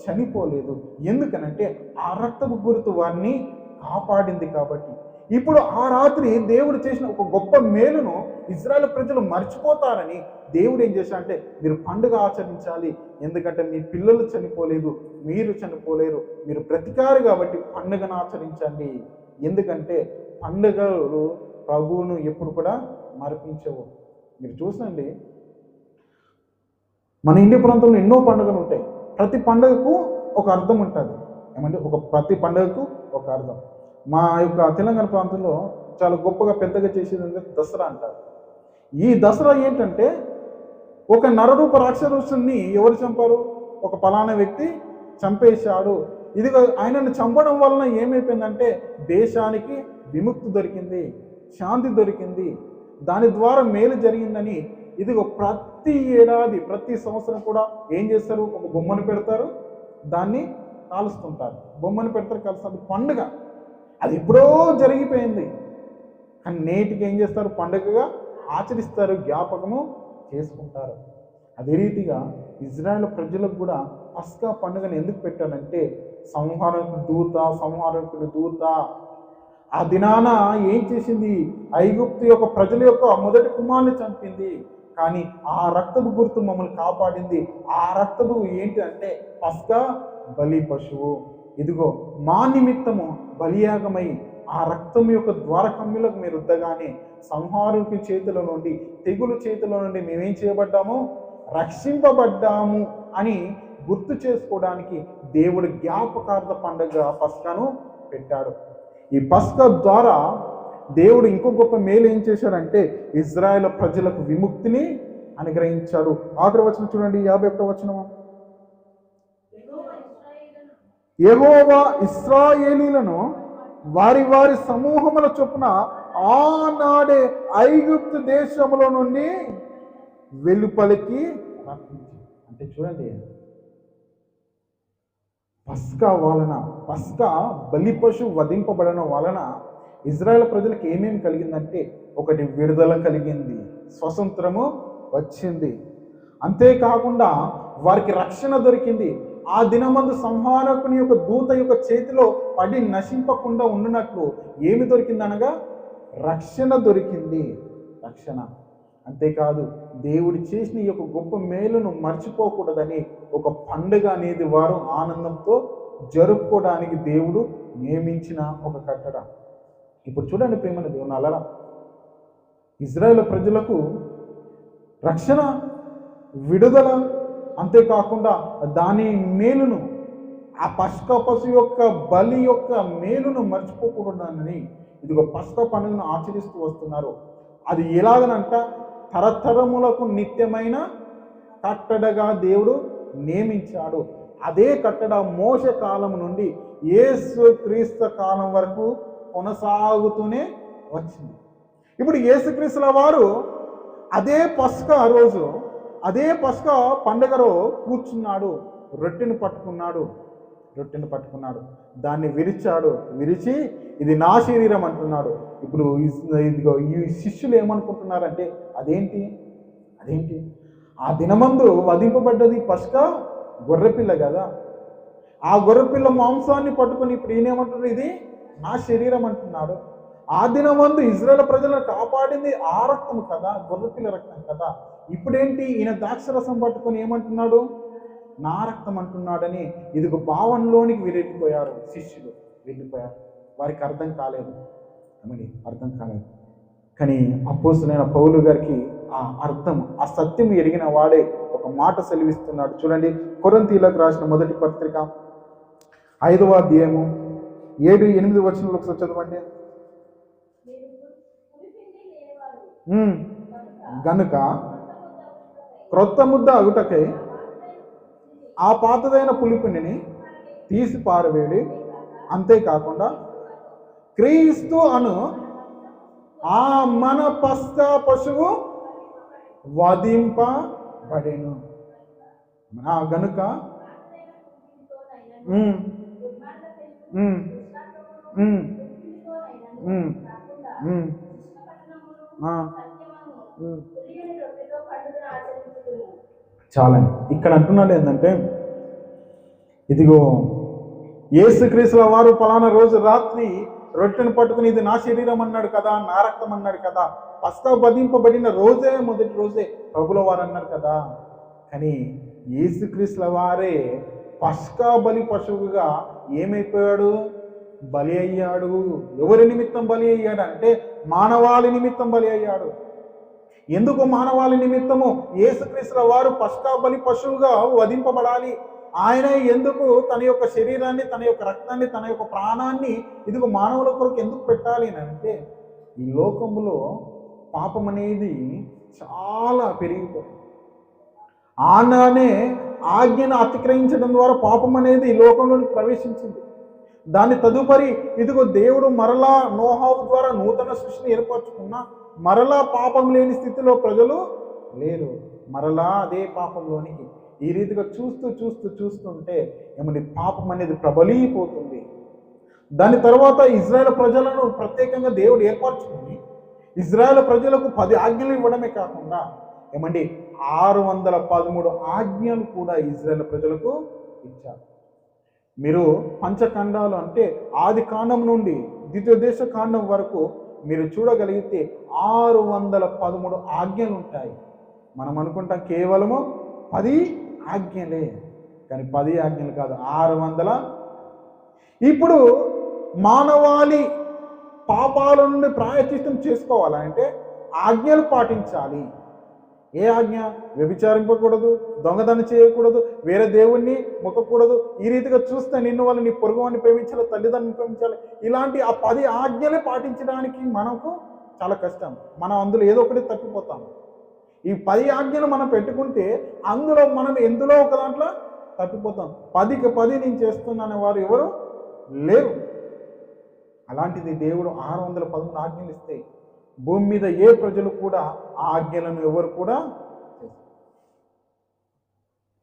Speaker 1: చనిపోలేదు. ఎందుకనంటే ఆ రక్తపు గుర్తు వారిని కాపాడింది. కాబట్టి ఇప్పుడు ఆ రాత్రి దేవుడు చేసిన ఒక గొప్ప మేలును ఇజ్రాయేల్ ప్రజలు మర్చిపోతారని దేవుడు ఏం చేశాడంటే, మీరు పండుగ ఆచరించాలి, ఎందుకంటే మీ పిల్లలు చనిపోలేదు, మీరు చనిపోలేరు, మీరు బ్రతికారు కాబట్టి పండుగను ఆచరించండి. ఎందుకంటే పండుగలు ప్రభువును ఎప్పుడు కూడా మరిపించవు. మీరు చూసండి, మన ఇండియా ప్రాంతంలో ఎన్నో పండుగలు ఉంటాయి. ప్రతి పండుగకు ఒక అర్థం ఉంటుంది. ఏమంటే ప్రతి పండుగకు ఒక అర్థం. మా యొక్క తెలంగాణ ప్రాంతంలో చాలా గొప్పగా పెద్దగా చేసేది అంటే దసరా అంటారు. ఈ దసరా ఏంటంటే, ఒక నరరూప రాక్షసుని ఎవరు చంపారు? ఒక పలానా వ్యక్తి చంపేశాడు. ఇది ఆయనను చంపడం వలన ఏమైపోయిందంటే దేశానికి విముక్తి దొరికింది, శాంతి దొరికింది, దాని ద్వారా మేలు జరిగిందని ఇదిగో ప్రతి ఏడాది ప్రతి సంవత్సరం కూడా ఏం చేస్తారు? ఒక బొమ్మను పెడతారు, దాన్ని కాలుస్తుంటారు. బొమ్మను పెడతారు, కాలుస్తారు. పండుగ అది ఎప్పుడో జరిగిపోయింది, కానీ నేటికి ఏం చేస్తారు? పండుగగా ఆచరిస్తారు, జ్ఞాపకము చేసుకుంటారు. అదే రీతిగా ఇజ్రాయేల్ ప్రజలకు కూడా పస్కా పండుగను ఎందుకు పెట్టారంటే, సంహారకుడు దూత ఆ దినాన ఏం చేసింది? ఐగుప్తు యొక్క ప్రజల యొక్క మొదటి కుమారుని చంపింది, కానీ ఆ రక్తపు గుర్తు మమ్మల్ని కాపాడింది. ఆ రక్తపు ఏంటి అంటే పస్కా బలి పశువు. ఇదిగో మా నిమిత్తము బలియాగమై ఆ రక్తం యొక్క ద్వారకమ్యులకు మీరు రుద్దగానే సంహారుకి చేతిలో నుండి, తెగులు చేతిలో నుండి మేమేం చేయబడ్డాము? రక్షింపబడ్డాము అని గుర్తు చేసుకోవడానికి దేవుడు జ్ఞాపకార్థ పండుగ పస్కాను పెట్టాడు. ఈ పస్కా ద్వారా దేవుడు ఇంకో గొప్ప మేలు ఏం చేశాడంటే ఇజ్రాయేల్ ప్రజలకు విముక్తిని అనుగ్రహించాడు. ఆఖరి వచనం చూడండి, 51వ వచనం. యెహోవా ఇశ్రాయేలీలను వారి వారి సమూహముల చొప్పున ఆనాడే ఐగుప్తు దేశములో నుండి వెలుపలికి రప్పించి. అంటే చూడండి, పస్కా బలి పశువు వధింపబడడం వలన ఇజ్రాయేల్ ప్రజలకు ఏమేమి కలిగిందంటే, ఒకటి విడుదల కలిగింది, స్వతంత్రము వచ్చింది, అంతేకాకుండా వారికి రక్షణ దొరికింది. ఆ దినమందు సంహారకుని యొక్క దూత యొక్క చేతిలో పడి నశింపకుండా ఉండినట్లు ఏమి దొరికిందనగా రక్షణ దొరికింది. రక్షణ అంతేకాదు, దేవుడు చేసిన ఈ యొక్క గొప్ప మేలును మర్చిపోకూడదని ఒక పండుగ అనేది వారు ఆనందంతో జరుపుకోవడానికి దేవుడు నియమించిన ఒక కట్టడ. ఇప్పుడు చూడండి ప్రియమైన దేవుని అలరా, ఇజ్రాయేల్ ప్రజలకు రక్షణ, విడుదల, అంతేకాకుండా దాని మేలును, ఆ పస్కా పశు యొక్క బలి యొక్క మేలును మర్చిపోకూడదని ఇదిగో పస్కా పండుగను ఆచరిస్తూ వస్తున్నారు. అది ఎలాగనంట, తరతరములకు నిత్యమైన కట్టడగా దేవుడు నియమించాడు. అదే కట్టడ మోషే కాలం నుండి యేసు క్రీస్తు కాలం వరకు కొనసాగుతూనే వచ్చింది. ఇప్పుడు యేసుక్రీస్తుల వారు అదే పస్కా రోజు, అదే పస్కా పండుగలో కూర్చున్నాడు, రొట్టెను పట్టుకున్నాడు, దాన్ని విరిచి ఇది నా శరీరం అంటున్నాడు. ఇప్పుడు ఇదిగో ఈ శిష్యులు ఏమనుకుంటున్నారంటే అదేంటి ఆ దినమందు వధింపబడ్డది పస్కా గొర్రెపిల్ల కదా, ఆ గొర్రెపిల్ల మాంసాన్ని పట్టుకుని ఇప్పుడు ఈయనేమంటున్నాడు ఇది నా శరీరం అంటున్నాడు. ఆ దినమందు ఇజ్రాయేల్ ప్రజలను కాపాడింది ఆ రక్తం కదా, గొర్రెపిల్ల రక్తం కదా. ఇప్పుడేంటి ఈయన ద్రాక్షరసం పట్టుకొని ఏమంటున్నాడు నా రక్తం అంటున్నాడని ఇదిగో భావనలోనికి శిష్యులు వెళ్ళిపోయారు. వారికి అర్థం కాలేదు. కానీ అపోస్తలుడైన పౌలు గారికి ఆ అర్థం, ఆ సత్యం ఎరిగిన వాడే ఒక మాట సెలవిస్తున్నాడు. చూడండి, కొరింథీయులకు రాసిన మొదటి పత్రిక 5వ అధ్యాయము 7-8 వచనాలు ఒకసారి చదవండి. గనుక క్రొత్త ముద్ద అగుటకై ఆ పాతదైన పులిపిండిని తీసి పారవేడి, అంతేకాకుండా క్రీస్తు అను ఆ మన పస్కా పశువు వధింపబడెను. గనుక చాలండి. ఇక్కడ అంటున్నాడు ఏంటంటే ఇదిగో యేసుక్రీస్తుల వారు ఫలానా రోజు రాత్రి రొట్టెను పట్టుకుని ఇది నా శరీరం అన్నాడు కదా, నా రక్తం అన్నాడు కదా, పస్కా వధింపబడిన రోజే మొదటి రోజే ప్రభుల వారు అన్నారు కదా. కానీ యేసుక్రీస్తుల వారే పస్కా బలి పశువుగా ఏమైపోయాడు, బలి అయ్యాడు. ఎవరి నిమిత్తం బలి అయ్యాడు అంటే మానవాళి నిమిత్తం బలి అయ్యాడు. ఎందుకు మానవాళి నిమిత్తము యేసుక్రీస్తుల వారు పస్కా బలి పశువుగా వధింపబడాలి? ఆయన ఎందుకు తన యొక్క శరీరాన్ని, తన యొక్క రక్తాన్ని, తన యొక్క ప్రాణాన్ని ఇదిగో మానవుల కొరకు ఎందుకు పెట్టాలి అని అంటే ఈ లోకంలో పాపం అనేది చాలా పెరిగిపోయింది. ఆనానే ఆజ్ఞను అతిక్రయించడం ద్వారా పాపం అనేది ఈ లోకంలోకి ప్రవేశించింది. దాని తదుపరి ఇదిగో దేవుడు మరలా నోహావు ద్వారా నూతన సృష్టిని ఏర్పరచుకున్నా మరలా పాపం లేని స్థితిలో ప్రజలు లేరు. మరలా అదే పాపంలోనికి ఈ రీతిగా చూస్తుంటే ఏమని పాపం అనేది ప్రబలిపోతుంది. దాని తర్వాత ఇజ్రాయేల్ ప్రజలను ప్రత్యేకంగా దేవుడు ఏర్పరచుకుని ఇజ్రాయేల్ ప్రజలకు 10 ఆజ్ఞలు ఇవ్వడమే కాకుండా ఏమండి 613 ఆజ్ఞలు కూడా ఇజ్రాయేల్ ప్రజలకు ఇచ్చారు. మీరు పంచఖండాలు అంటే ఆది కాండం నుండి ద్వితీయోపదేశ కాండం వరకు మీరు చూడగలిగితే 613 ఆజ్ఞలు ఉంటాయి. మనం అనుకుంటాం కేవలము 10 ఆజ్ఞలే, కానీ 10 ఆజ్ఞలు కాదు, 600. ఇప్పుడు మానవాళి పాపాల నుండి ప్రాయశ్చిత్తం చేసుకోవాలంటే ఆజ్ఞలు పాటించాలి. ఏ ఆజ్ఞ? వ్యభిచారింపకూడదు, దొంగతనం చేయకూడదు, వేరే దేవుణ్ణి మొక్కకూడదు. ఈ రీతిగా చూస్తే నిన్ను వాళ్ళు నీ పొరుగువాన్ని ప్రేమించాలి, తల్లిదండ్రులను ప్రేమించాలి. ఇలాంటి ఆ 10 ఆజ్ఞలే పాటించడానికి మనకు చాలా కష్టం. మనం అందులో ఏదో ఒకటి తప్పిపోతాం. ఈ 10 ఆజ్ఞలు మనం పెట్టుకుంటే అందులో మనం ఎందులో ఒక దాంట్లో తప్పిపోతాం. 10కి 10 నేను చేస్తున్నానే వారు ఎవరు లేరు. అలాంటిది దేవుడు 613 ఆజ్ఞలు ఇస్తే భూమి మీద ఏ ప్రజలు కూడా ఆ ఆజ్ఞలను ఎవరు కూడా.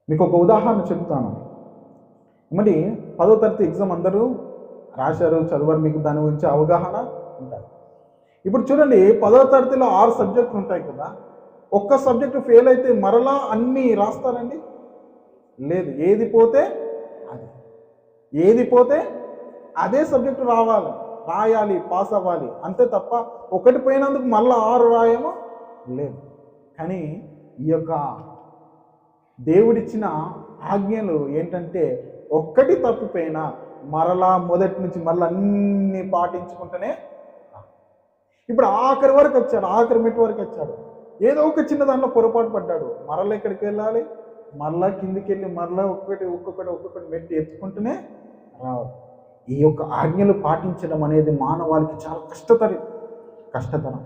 Speaker 1: మీకు ఒక ఉదాహరణ చెప్తాను. మరి 10వ తరగతి ఎగ్జామ్ అందరూ రాశారు, చదివారు, మీకు దాని గురించి అవగాహన ఉంటుంది. ఇప్పుడు చూడండి, 10వ తరగతిలో 6 సబ్జెక్టులు ఉంటాయి కదా. ఒక్క సబ్జెక్టు ఫెయిల్ అయితే మరలా అన్నీ రాస్తారండి? లేదు. ఏది పోతే అదే సబ్జెక్టు రాయాలి, పాస్ అవ్వాలి అంతే తప్ప ఒకటి పోయినందుకు మళ్ళీ 6 రాయము లేదు. కానీ ఈ యొక్క దేవుడిచ్చిన ఆజ్ఞలు ఏంటంటే ఒక్కటి తప్పిపోయినా మరలా మొదటి నుంచి మళ్ళీ అన్ని పాటించుకుంటూనే. ఇప్పుడు ఆఖరి వరకు వచ్చాడు, ఆఖరి మెట్టు వరకు వచ్చాడు. ఏదో ఒక చిన్న దాంట్లో పొరపాటు పడ్డాడు, మరలా ఎక్కడికి వెళ్ళాలి, మరలా కిందికి వెళ్ళి మరలా ఒక్కొక్కటి మెట్టు ఎత్తుకుంటూనే రావాలి. ఈ యొక్క ఆజ్ఞలు పాటించడం అనేది మానవాళికి చాలా కష్టతరం.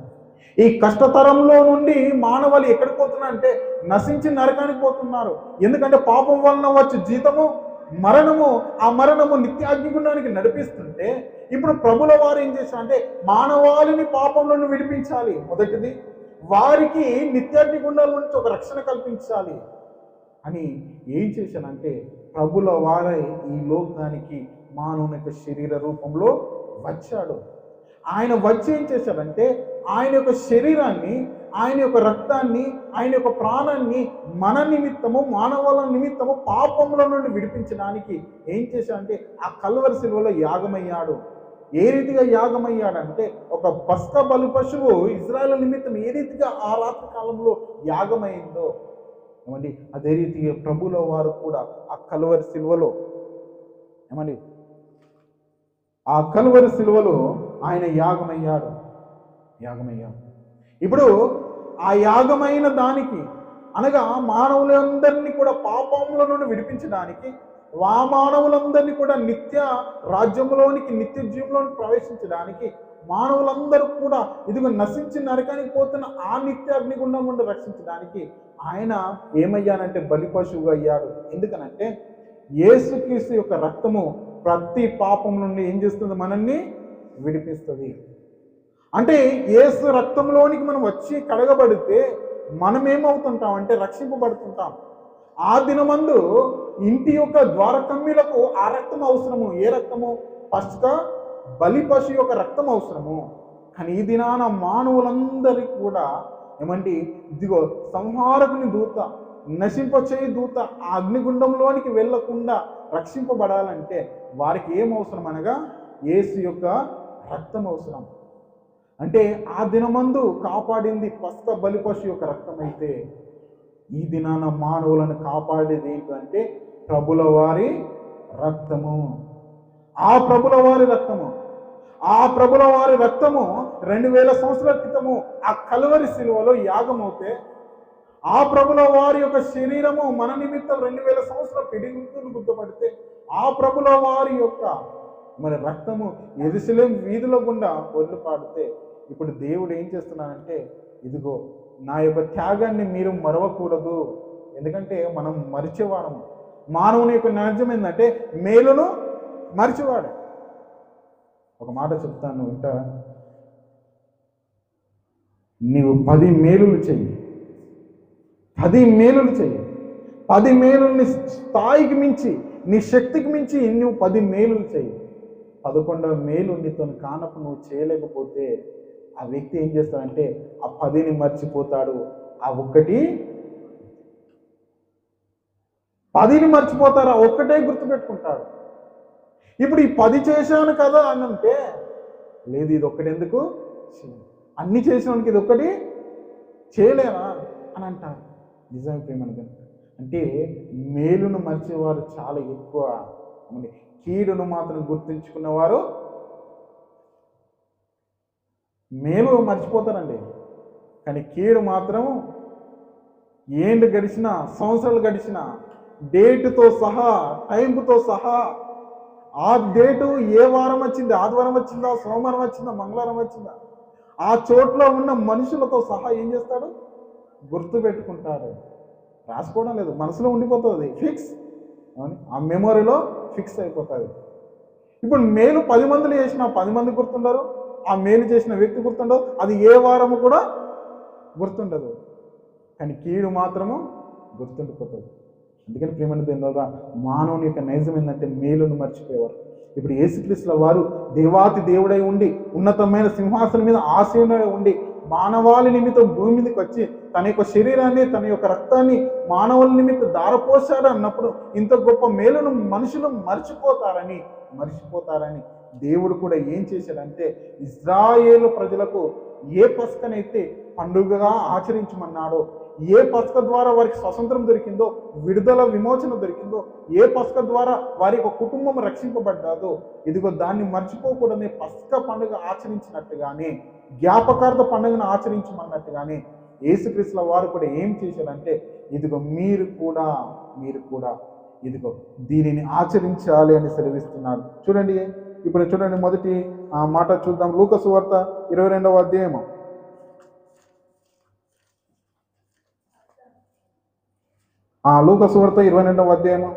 Speaker 1: ఈ కష్టతరంలో నుండి మానవాళి ఎక్కడికి పోతున్నా అంటే నశించి నరకానికి పోతున్నారు. ఎందుకంటే పాపం వలన వచ్చే జీతము మరణము, ఆ మరణము నిత్యాగ్నిగుండానికి నడిపిస్తుంటే ఇప్పుడు ప్రభుల వారు ఏం చేశారు అంటే మానవాళిని పాపంలో విడిపించాలి. మొదటిది వారికి నిత్యాగ్నిగుండాల నుంచి ఒక రక్షణ కల్పించాలి అని ఏం చేశానంటే ప్రభుల వారై ఈ లోకానికి మానవుని యొక్క శరీర రూపంలో వచ్చాడు. ఆయన వచ్చి ఏం చేశాడంటే ఆయన యొక్క శరీరాన్ని, ఆయన యొక్క రక్తాన్ని, ఆయన యొక్క ప్రాణాన్ని మన నిమిత్తము, మానవుల నిమిత్తము పాపముల నుండి విడిపించడానికి ఏం చేశాడంటే ఆ కల్వరి శిలువలో యాగమయ్యాడు. ఏ రీతిగా యాగమయ్యాడంటే ఒక పస్కా బలి పశువు ఇజ్రాయేల్ నిమిత్తం ఏ రీతిగా ఆ రాత్రి కాలంలో యాగమైందో ఏమండి అదే రీతిగా ప్రభుల వారు కూడా ఆ కల్వరి శిలువలో ఏమండి ఆ కల్వరి శిలువలో ఆయన యాగమయ్యాడు. ఇప్పుడు ఆ యాగమైన దానికి అనగా మానవులందరినీ కూడా పాపముల నుండి విడిపించడానికి, ఆ మానవులందరినీ కూడా నిత్య రాజ్యంలోనికి, నిత్య జీవంలోనికి ప్రవేశించడానికి, మానవులందరూ కూడా ఇదిగో నశించి నరకానికి పోతున్న ఆ నిత్య అగ్నిగుండం నుండి రక్షించడానికి ఆయన ఏమయ్యానంటే బలి పశువుగా అయ్యాడు. ఎందుకనంటే యేసుక్రీస్తు యొక్క రక్తము ప్రతి పాపం నుండి ఏం చేస్తుంది, మనల్ని విడిపిస్తుంది. అంటే యేసు రక్తంలోనికి మనం వచ్చి కడగబడితే మనం ఏమవుతుంటాం అంటే రక్షింపబడుతుంటాం. ఆ దినమందు ఇంటి యొక్క ద్వారకమ్యులకు ఆ రక్తం అవసరము. ఏ రక్తము? పస్కా బలి పశు యొక్క రక్తం అవసరము. కానీ ఈ దినాన మానవులందరికీ కూడా ఏమంటే ఇదిగో సంహారకుని దూత, నశింపచేయి దూత ఆ అగ్నిగుండంలోనికి వెళ్లకుండా రక్షింపబడాలంటే వారికి ఏం అవసరం అనగా యేసు యొక్క రక్తం అవసరం. అంటే ఆ దినమందు కాపాడింది పస్కా బలి పశు యొక్క రక్తం అయితే ఈ దినాన మానవులను కాపాడేది ఏంటంటే ప్రభుల వారి రక్తము. ఆ ప్రభుల వారి రక్తము 2000 సంవత్సరాల క్రితము ఆ కల్వరి శిలువలో యాగమవుతే ఆ ప్రభుల వారి యొక్క శరీరము మన నిమిత్తం 2000 సంవత్సరాల పిడిగుర్తులు గుర్తుపడితే ఆ ప్రభుల వారి యొక్క మరి రక్తము యెరూషలేము వీధుల గుండా పొర్లు పాడితే ఇప్పుడు దేవుడు ఏం చేస్తున్నానంటే ఇదిగో నా యొక్క త్యాగాన్ని మీరు మరవకూడదు. ఎందుకంటే మనం మరిచేవాడము. మానవుని యొక్క నైజం ఏంటంటే మేలును మరిచేవాడు. ఒక మాట చెప్తాను వింటా. నీవు 10 మేలులు చెయ్యి, 10 మేలులు చెయ్యి, 10 మేలుల్ని స్థాయికి మించి, నీ శక్తికి మించి నువ్వు 10 మేలులు చెయ్యి. 11వ మేలు నీతో కానప్పుడు నువ్వు చేయలేకపోతే ఆ వ్యక్తి ఏం చేస్తాడంటే ఆ 10ని మర్చిపోతాడు. ఆ 10ని మర్చిపోతారు, ఆ ఒక్కటే గుర్తుపెట్టుకుంటాడు. ఇప్పుడు ఈ 10 చేశాను కదా అని అంటే లేదు, ఇది ఒక్కటి ఎందుకు, అన్ని చేసినానికి ఇది ఒక్కటి చేయలేనా అని అంటారు. నిజమే ప్రేమను అంటే మేలును మర్చేవారు చాలా ఎక్కువ, కీడును మాత్రం గుర్తుంచుకున్నవారు మేలు మర్చిపోతారండి. కానీ కీడు మాత్రం ఏండ్లు గడిచినా, సంవత్సరాలు గడిచినా, డేటుతో సహా, టైంతో సహా, ఆ డేటు ఏ వారం వచ్చింది, ఆదివారం వచ్చిందా, సోమవారం వచ్చిందా, మంగళవారం వచ్చిందా, ఆ చోట్లో ఉన్న మనుషులతో సహా ఏం చేస్తాడు, గుర్తు పెట్టుకుంటాడు. రాసుకోవడం లేదు, మనసులో ఉండిపోతుంది, ఫిక్స్, ఆ మెమొరీలో ఫిక్స్ అయిపోతుంది. ఇప్పుడు మేలు 10 మందిలు చేసిన 10 మంది గుర్తుండరు, ఆ మేలు చేసిన వ్యక్తి గుర్తుండదు, అది ఏ వారము కూడా గుర్తుండదు. కానీ కీడు మాత్రము గుర్తుండిపోతుంది. అందుకని ప్రేమను ద్వారా మానవుని యొక్క నైజం ఏంటంటే మేలును మర్చిపోయేవారు. ఇప్పుడు యేసుక్రీస్తుల వారు దేవాతి దేవుడై ఉండి ఉన్నతమైన సింహాసనం మీద ఆసీనుడై ఉండి మానవాళి నిమిత్తం భూమి మీదకి వచ్చి తన యొక్క శరీరాన్ని, తన యొక్క రక్తాన్ని మానవుల నిమిత్తం దారపోశాడు అన్నప్పుడు ఇంత గొప్ప మేలును మనుషులు మర్చిపోతారని దేవుడు కూడా ఏం చేశాడంటే ఇజ్రాయేలు ప్రజలకు ఏ పస్కనైతే పండుగగా ఆచరించమన్నాడో, ఏ పస్క ద్వారా వారికి స్వతంత్రం దొరికిందో, విడుదల విమోచన దొరికిందో, ఏ పస్క ద్వారా వారి యొక్క కుటుంబం రక్షింపబడ్డాదో, ఇదిగో దాన్ని మర్చిపోకూడని పస్క పండుగ ఆచరించినట్టుగానే, జ్ఞాపకార్థ పండుగను ఆచరించమన్నట్టుగానే యేసుక్రీస్తుల వారు కూడా ఏం చేశారంటే ఇదిగో మీరు కూడా ఇదిగో దీనిని ఆచరించాలి అని సెలవిస్తున్నారు. చూడండి, ఇప్పుడు చూడండి, మొదటి మాట చూద్దాం. లూకా సువార్త 22వ అధ్యాయము లూకా సువార్త 22వ అధ్యాయము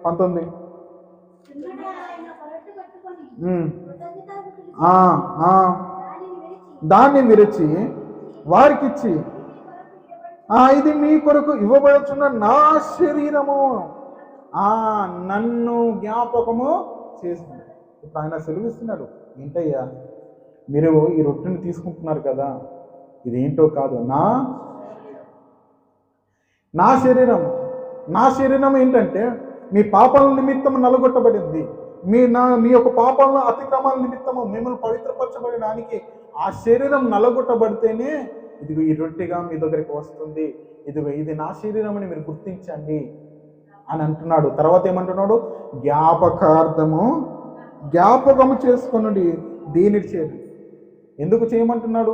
Speaker 1: 19. దాన్ని విరిచి వారికిచ్చి, ఇది మీ కొరకు ఇవ్వబడుచున్న నా శరీరము, నన్ను జ్ఞాపకము చేస్తుంది. ఇప్పుడు ఆయన సెలవిస్తున్నాడు, ఏంటయ్యా మీరు ఈ రొట్టెని తీసుకుంటున్నారు కదా, ఇదేంటో కాదు, నా శరీరం. నా శరీరం ఏంటంటే మీ పాపాల నిమిత్తం నలగొట్టబడింది, మీ యొక్క పాపాల అతిక్రమాల నిమిత్తము మిమ్మల్ని పవిత్రపరచబడడానికి ఆ శరీరం నలగొట్టబడితేనే ఇదిగో ఈ రొట్టెగా మీ దగ్గరికి వస్తుంది, ఇదిగో ఇది నా శరీరం అని మీరు గుర్తించండి అని అంటున్నాడు. తర్వాత ఏమంటున్నాడు, జ్ఞాపకము చేసుకొనుడి దీని చేయండి. ఎందుకు చేయమంటున్నాడు?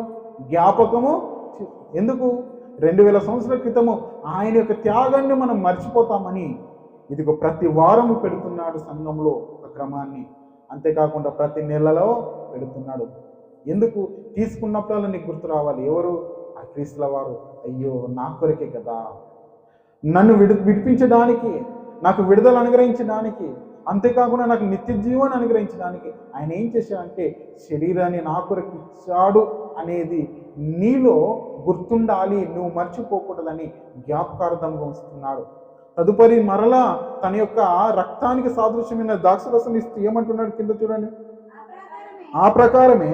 Speaker 1: జ్ఞాపకము ఎందుకు? 2000 సంవత్సరాల క్రితము ఆయన యొక్క త్యాగాన్ని మనం మర్చిపోతామని ఇదిగో ప్రతి వారము పెడుతున్నాడు సంఘంలో ఒక క్రమాన్ని. అంతేకాకుండా ప్రతి నెలలో పెడుతున్నాడు. ఎందుకు? తీసుకున్నప్పుడల్లా నీకు గుర్తు రావాలి, ఎవరు? ఆ క్రీస్తుల వారు. అయ్యో నా కొరకే కదా, నన్ను విడిపించడానికి, నాకు విడుదల అనుగ్రహించడానికి, అంతేకాకుండా నాకు నిత్య జీవాన్ని అనుగ్రహించడానికి ఆయన ఏం చేశాడంటే శరీరాన్ని నా కొరకు ఇచ్చాడు అనేది నీలో గుర్తుండాలి, నువ్వు మర్చిపోకూడదని జ్ఞాపకార్థంగా ఉంచుతున్నాడు. తదుపరి మరలా తన యొక్క రక్తానికి సాదృశ్యమైన ద్రాక్షరసం ఇస్తూ ఏమంటున్నాడు కింద చూడండి. ఆ ప్రకారమే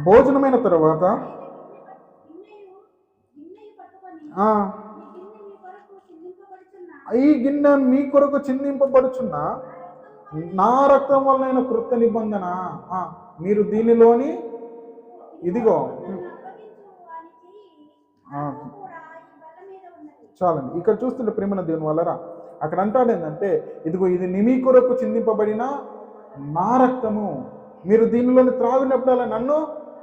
Speaker 1: భోజనమైన తర్వాత ఈ గిన్నె మీ కొరకు చిందింపబడుచున్న నా రక్తం వలన కృత నిబంధన, మీరు దీనిలోని ఇదిగో చాలండి. ఇక్కడ చూస్తుంటే ప్రేమన దేవుని వల్లరా అక్కడ అంటాడు ఏంటంటే, ఇదిగో ఇది మీ కొరకు చిందింపబడిన నా రక్తము, మీరు దీనిలోని త్రాగినప్పుడల్లా నన్ను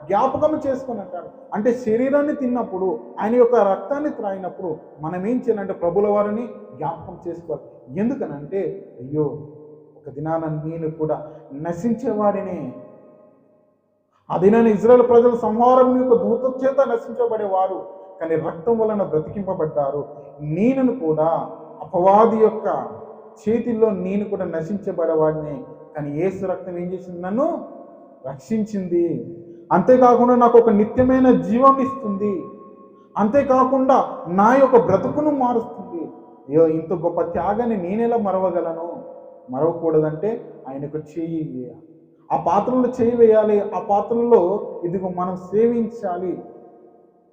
Speaker 1: జ్ఞాపకం చేసుకొని అంటాడు. అంటే శరీరాన్ని తిన్నప్పుడు, ఆయన యొక్క రక్తాన్ని త్రాగినప్పుడు మనం ఏం చేయాలంటే ప్రభుల వారిని జ్ఞాపకం చేసుకోవాలి. ఎందుకనంటే అయ్యో ఒక దినాన నేను కూడా నశించేవాడిని, ఆ దినాన్ని ఇజ్రాయేల్ ప్రజల సంహారం యొక్క దూత చేత నశించబడేవారు, కానీ రక్తం వలన బ్రతికింపబడ్డారు. నేను కూడా అపవాది యొక్క చేతిలో నేను కూడా నశించబడేవాడిని, కానీ యేసు రక్తం ఏం చేసింది? నన్ను రక్షించింది. అంతేకాకుండా నాకు ఒక నిత్యమైన జీవం ఇస్తుంది, అంతేకాకుండా నా యొక్క బ్రతుకును మారుస్తుంది. అయ్యో ఇంత గొప్ప త్యాగాన్ని నేనెలా మరవగలను? మరవకూడదంటే ఆయనకు చెయ్యి, ఆ పాత్రలో చేయి వేయాలి, ఆ పాత్రలో ఇదిగో మనం సేవించాలి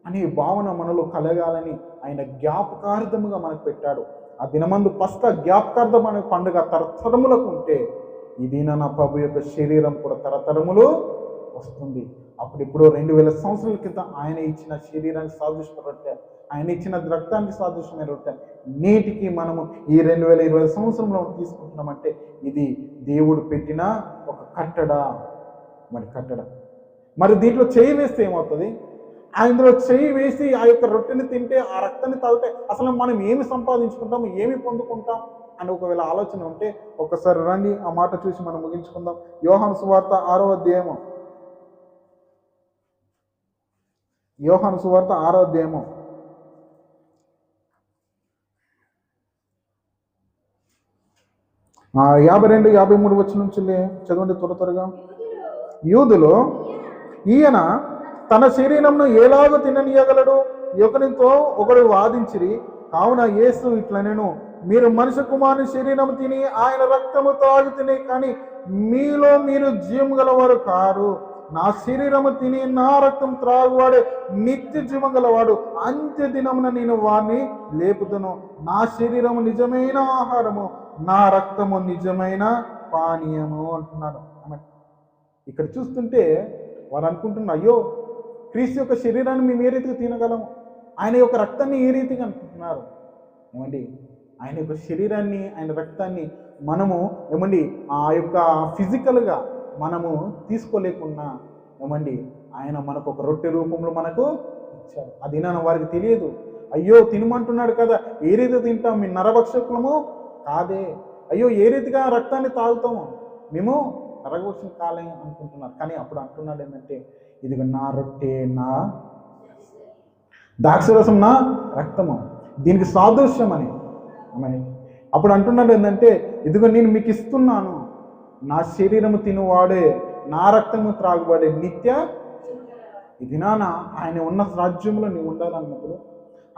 Speaker 1: అనే భావన మనలో కలగాలని ఆయన జ్ఞాపకార్థముగా మనకు పెట్టాడు. ఆ దినమందు పస్కా జ్ఞాపకార్థం అనే పండుగ తరతరములకు ఉంటే ఈ దిన నా ప్రభు యొక్క శరీరం కూడా తరతరములు వస్తుంది. అప్పుడిప్పుడు 2000 సంవత్సరాల క్రితం ఆయన ఇచ్చిన శరీరానికి సాదృశ్యమైన రొట్టె, ఆయన ఇచ్చిన రక్తానికి సాదృశ్యమైన రొట్టె నేటికి మనము ఈ 2020 సంవత్సరంలో తీసుకుంటున్నామంటే ఇది దేవుడు పెట్టిన ఒక కట్టడ. మరి దీంట్లో చేయి వేస్తే ఏమవుతుంది? అందులో చేయి వేసి ఆ యొక్క రొట్టెని తింటే, ఆ రక్తాన్ని తాగితే అసలు మనం ఏమి సంపాదించుకుంటాం, ఏమి పొందుకుంటాం అని ఒకవేళ ఆలోచన ఉంటే ఒక్కసారి రండి ఆ మాట చూసి మనం ముగించుకుందాం. యోహాను సువార్త 6వ అధ్యాయము, యోహాను సువార్త 6వ అధ్యాయము 52, 53 వచనం నుంచి చదవండి త్వరగా. యూదులు ఈయన తన శరీరంను ఎలాగో తిననీయగలడు ఒకరితో ఒకడు వాదించిరి. కావున యేసు ఇట్లనెను, మీరు మనుష్య కుమారుని శరీరం తిని ఆయన రక్తము తాగి తిని, కానీ మీలో మీరు జీవం గలవారు కారు. నా శరీరము తిని నా రక్తం త్రాగువాడే నిత్య జీవం గలవాడు, అంత్య దినమున నేను వారిని లేపుదును. నా శరీరము నిజమైన ఆహారము, నా రక్తము నిజమైన పానీయము అంటున్నాడు. ఇక్కడ చూస్తుంటే వారు అనుకుంటున్నారు, అయ్యో క్రీస్తు యొక్క శరీరాన్ని మేము ఏ రీతిగా తినగలము, ఆయన యొక్క రక్తాన్ని ఏ రీతిగా అనుకుంటున్నారు. ఏమండి ఆయన యొక్క శరీరాన్ని, ఆయన రక్తాన్ని మనము ఏమండి ఆ యొక్క ఫిజికల్గా మనము తీసుకోలేకున్నా ఏమండి ఆయన మనకు ఒక రొట్టె రూపంలో మనకు ఇచ్చారు. అది నా వారికి తెలియదు. అయ్యో తినమంటున్నాడు కదా, ఏ రీతిగా తింటాం, మీ నరభక్షకులము కాదే. అయ్యో ఏ రీతిగా రక్తాన్ని తాగుతాము, మేము నరభక్షం కాలే అనుకుంటున్నారు. కానీ అప్పుడు అంటున్నాడు ఏంటంటే, ఇదిగో నా రొట్టె, నా ద్రాక్షరసం, నా రక్తము, దీనికి సాదృశ్యం అని. ఆమేన్. అప్పుడు అంటున్నాడు ఏంటంటే, ఇదిగో నేను మీకు ఇస్తున్నాను, నా శరీరము తినువాడే, నా రక్తము త్రాగువాడే నిత్య. ఇది ఆయన ఉన్న రాజ్యంలో నువ్వు ఉండాలన్నప్పుడు,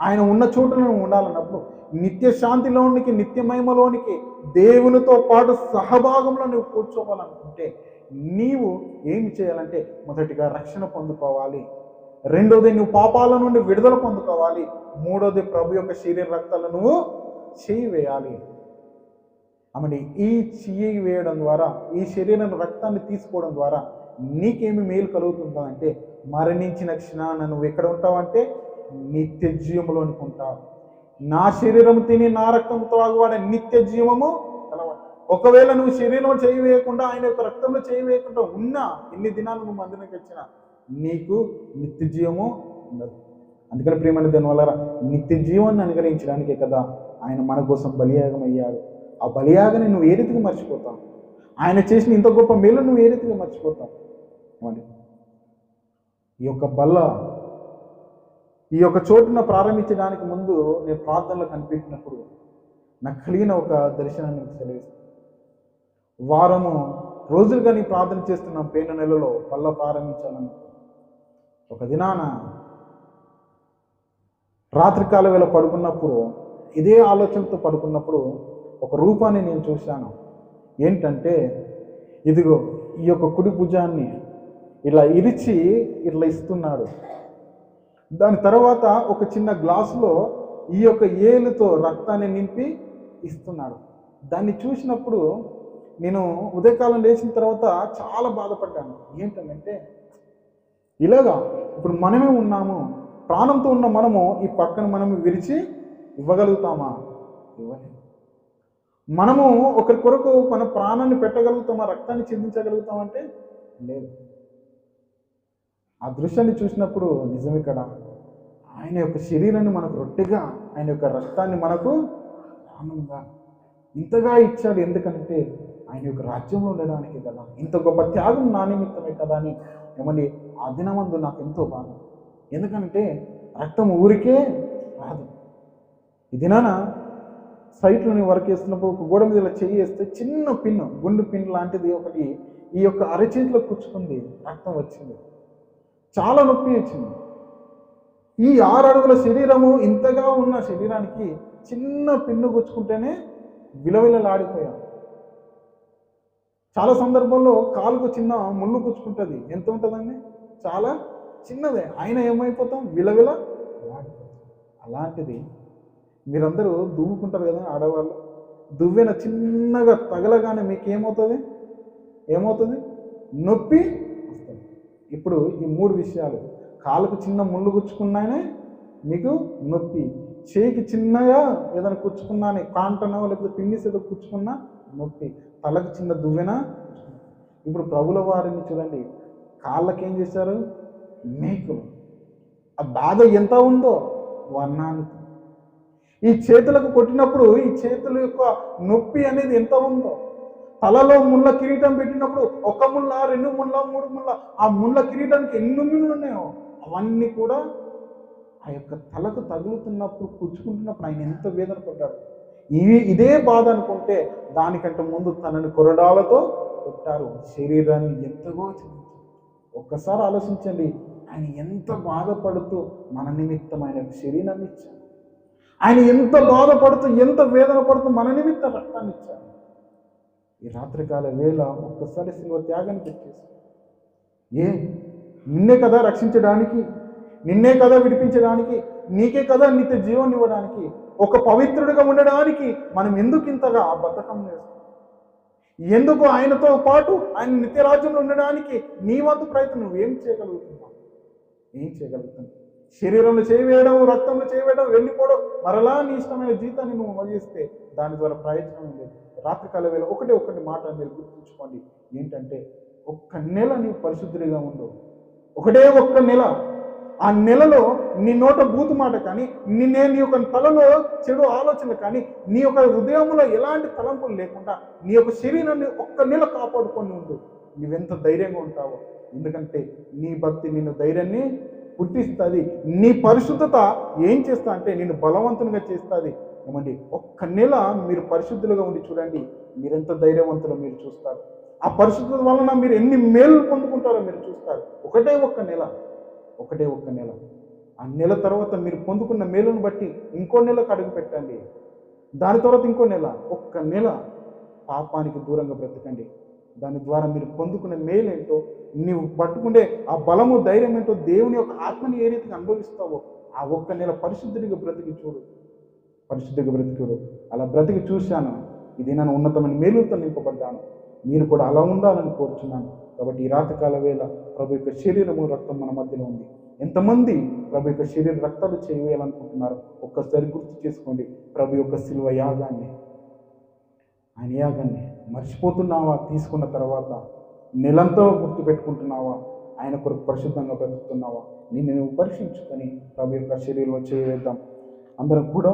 Speaker 1: ఆయన ఉన్న చోట నువ్వు ఉండాలన్నప్పుడు, నిత్య శాంతిలోనికి, నిత్య మహిమలోనికి, దేవునితో పాటు సహభాగంలో నువ్వు కూర్చోవాలనుకుంటే నీవు ఏమి చేయాలంటే, మొదటిగా రక్షణ పొందుకోవాలి, రెండోది నువ్వు పాపాల నుండి విడుదల పొందుకోవాలి, మూడోది ప్రభు యొక్క శరీర రక్తాలను నువ్వు చేయి వేయాలి. ఆమె ఈ చెయ్యి వేయడం ద్వారా, ఈ శరీరం రక్తాన్ని తీసుకోవడం ద్వారా నీకేమి మేలు కలుగుతుందంటే, మరణించిన క్షణాన నువ్వు ఎక్కడ ఉంటావంటే నిత్య జీవములోనికి ఉంటావు. నా శరీరం తిని నా రక్తం త్రాగువాడే నిత్య జీవము కలవాడు. ఒకవేళ నువ్వు శరీరంలో చేయి వేయకుండా, ఆయన యొక్క రక్తంలో చేయి వేయకుండా ఉన్నా, ఎన్ని దినాలు నువ్వు మందిరానికి వచ్చినా నీకు నిత్య జీవము ఉండదు. అందుకని ప్రియమైన దాని వల్ల నిత్య జీవాన్ని అనుగ్రహించడానికే కదా ఆయన మన కోసం బలియాగం అయ్యాడు. ఆ బలియాగాన్ని నువ్వు ఏ రీతిగా మర్చిపోతావు? ఆయన చేసిన ఇంత గొప్ప మేలు నువ్వు ఏ రీతిగా మర్చిపోతావు? ఈ యొక్క బల్ల, ఈ యొక్క చోటున ప్రారంభించడానికి ముందు నేను ప్రార్థనలో కనిపెట్టినప్పుడు నాకు కలిగిన ఒక దర్శనాన్ని సెలవిస్తాను. వారము రోజులుగా నీ ప్రార్థన చేస్తున్నాం, పోయిన నెలలో బల్ల ప్రారంభించాలని. ఒక దినాన రాత్రికాల వేళ పడుకున్నప్పుడు, ఇదే ఆలోచనతో పడుకున్నప్పుడు ఒక రూపాన్ని నేను చూశాను. ఏంటంటే, ఇదిగో ఈ యొక్క కుడి భుజాన్ని ఇలా ఇరిచి ఇట్లా ఇస్తున్నాడు. దాని తర్వాత ఒక చిన్న గ్లాసులో ఈ యొక్క ఏలుతో రక్తాన్ని నింపి ఇస్తున్నాడు. దాన్ని చూసినప్పుడు నేను ఉదయకాలం లేచిన తర్వాత చాలా బాధపడ్డాను. ఏంటంటే, ఇలాగా ఇప్పుడు మనమే ఉన్నాము, ప్రాణంతో ఉన్న మనము ఈ పక్కన మనము విరిచి ఇవ్వగలుగుతామా? ఇవ్వలేము. మనము ఒకరి కొరకు మన ప్రాణాన్ని పెట్టగలుగుతామా, రక్తాన్ని చిందించగలుగుతామంటే లేదు. ఆ దృశ్యాన్ని చూసినప్పుడు నిజం ఇక్కడ ఆయన యొక్క శరీరాన్ని మనకు రొట్టెగా, ఆయన యొక్క రక్తాన్ని మనకు ప్రాణంగా ఇంతగా ఇచ్చాడు. ఎందుకంటే ఆయన యొక్క రాజ్యంలో ఉండడానికి కదా, ఇంత గొప్ప త్యాగం నా నిమిత్తమే కదా అని ఏమండి ఆ దినమందు నాకు ఎంతో బాధ. ఎందుకంటే రక్తం ఊరికే రాదు. ఈ దినాన సైట్లోని వర్క్ చేస్తున్నప్పుడు ఒక గోడ మీద ఇలా చెయ్యి వేస్తే చిన్న పిన్ను, గుండు పిన్ లాంటిది ఒకటి ఈ యొక్క అరచేతిలో కూర్చుకుంది, రక్తం వచ్చింది, చాలా నొప్పి వచ్చింది. ఈ 6 అడుగుల శరీరము, ఇంతగా ఉన్న శరీరానికి చిన్న పిన్ను గుచ్చుకుంటేనే విలవిలలాడిపోయాం. చాలా సందర్భంలో కాలుకు చిన్న ముళ్ళు గుచ్చుకుంటుంది, ఎంత ఉంటుందండి? చాలా చిన్నదే, అయినా ఏమైపోతాం? విలవిల లాడిపోతాం. అలాంటిది మీరందరూ దువ్వుకుంటారు కదా ఆడవాళ్ళు, దువ్వెన చిన్నగా తగలగానే మీకు ఏమవుతుంది? నొప్పి వస్తుంది. ఇప్పుడు ఈ 3 విషయాలు, కాలుకు చిన్న ముళ్ళు గుచ్చుకున్నానే మీకు నొప్పి, చేయికి చిన్నగా ఏదైనా కూర్చుకున్నానే, కాంటనో లేకపోతే పిన్నిస్ ఏదో కూర్చుకున్నా నొప్పి, తలకు చిన్న దువ్వెన. ఇప్పుడు ప్రభుల వారిని చూడండి, కాళ్ళకి ఏం చేశారు? మేకులు. ఆ బాధ ఎంత ఉందో వర్ణానికి. ఈ చేతులకు కొట్టినప్పుడు ఈ చేతుల యొక్క నొప్పి అనేది ఎంత ఉందో, తలలో ముళ్ళ కిరీటం పెట్టినప్పుడు 1 ముళ్ళ, 2 ముళ్ళ, 3 ముళ్ళ, ఆ ముళ్ళ కిరీటానికి ఎన్ని ముళ్ళు ఉన్నాయో అవన్నీ కూడా ఆ యొక్క తలకు తగులుతున్నప్పుడు, కూర్చుకుంటున్నప్పుడు ఆయన ఎంత వేదన పడ్డాడు. ఇదే బాధ అనుకుంటే దానికంటే ముందు తనని కొరడాలతో కొట్టారు, శరీరాన్ని ఎంతగో చిందించారు. ఒక్కసారి ఆలోచించండి, ఆయన ఎంత బాధపడుతూ మన నిమిత్తం ఆయన శరీరాన్ని ఇచ్చారు. ఆయన ఎంత బాధపడుతూ, ఎంత వేదన పడుతూ మన నిమిత్తం రక్తాన్ని ఇచ్చారు. ఈ రాత్రికాల వేళ ఒక్కసారి శిలువ త్యాగాన్ని పెట్టేసి, నిన్నే కదా రక్షించడానికి, నిన్నే కదా విడిపించడానికి, నీకే కదా నిత్య జీవాన్ని ఇవ్వడానికి, ఒక పవిత్రుడిగా ఉండడానికి మనం ఎందుకు ఇంతగా బద్ధకం చేస్తాం? ఎందుకు ఆయనతో పాటు ఆయన నిత్య రాజ్యంలో ఉండడానికి నీ వంతు ప్రయత్నం నువ్వేం చేయగలుగుతున్నావు? ఏం చేయగలుగుతున్నావు? శరీరంలో చేయవేయడం, రక్తంలో చేయవేయడం, వెళ్ళిపోవడం, మరలా నీ ఇష్టమైన జీవితాన్ని నువ్వు మళ్ళిస్తే దాని ద్వారా ప్రయోజనం లేదు. రాత్రికాల వేళ ఒకటి మాట మీరు గుర్తుంచుకోండి. ఏంటంటే, 1 నెల నీవు పరిశుద్ధుడిగా ఉండు. ఒకటే 1 నెల. ఆ నెలలో నీ నోట బూతు మాట కానీ, నీ యొక్క తలలో చెడు ఆలోచనలు కానీ, నీ యొక్క హృదయంలో ఎలాంటి తలంపులు లేకుండా నీ యొక్క శరీరాన్ని 1 నెల కాపాడుకొని ఉండు. నువ్వెంత ధైర్యంగా ఉంటావో. ఎందుకంటే నీ భక్తి నిన్ను ధైర్యాన్ని పుట్టిస్తుంది. నీ పరిశుద్ధత ఏం చేస్తా అంటే నిన్ను బలవంతునిగా చేస్తుంది. ఏమండి ఒక్క నెల మీరు పరిశుద్ధులుగా ఉండి చూడండి, మీరెంత ధైర్యవంతులో మీరు చూస్తారు. ఆ పరిశుద్ధత వలన మీరు ఎన్ని మేలు పొందుకుంటారో మీరు చూస్తారు. ఒకటే ఒక్క నెల. ఆ నెల తర్వాత మీరు పొందుకున్న మేలును బట్టి ఇంకో నెలకు అడుగు పెట్టండి. దాని తర్వాత ఇంకో నెల, ఒక్క నెల పాపానికి దూరంగా బ్రతకండి. దాని ద్వారా మీరు పొందుకునే మేలు ఏంటో, నీవు పట్టుకుంటే ఆ బలము ధైర్యం ఏంటో, దేవుని యొక్క ఆత్మని ఏ రీతిగా అనుభవిస్తావో ఆ ఒక్క నెల పరిశుద్ధుడిగా బ్రతికి చూడు. అలా బ్రతికి చూశాను, ఇది నేను ఉన్నతమైన మేలుతో నింపబడ్డాను. మీరు కూడా అలా ఉండాలని కోరుచున్నాను. కాబట్టి ఈ రాత్రికాల వేళ ప్రభు యొక్క శరీరము రక్తం మన మధ్యలో ఉంది. ఎంతమంది ప్రభు యొక్క శరీర రక్తాలు చేయవేయాలనుకుంటున్నారు ఒక్కసారి గుర్తు చేసుకోండి. ప్రభు యొక్క శిలువ యాగాన్ని, ఆయన యాగాన్ని మర్చిపోతున్నావా? తీసుకున్న తర్వాత నెలంతా గుర్తు పెట్టుకుంటున్నావా? ఆయన కొరకు పరిశుద్ధంగా బ్రతుకుతున్నావా? నువ్వు పరీక్షించుకొని ప్రభు యొక్క శరీరంలో చేయవేద్దాం. అందరం కూడా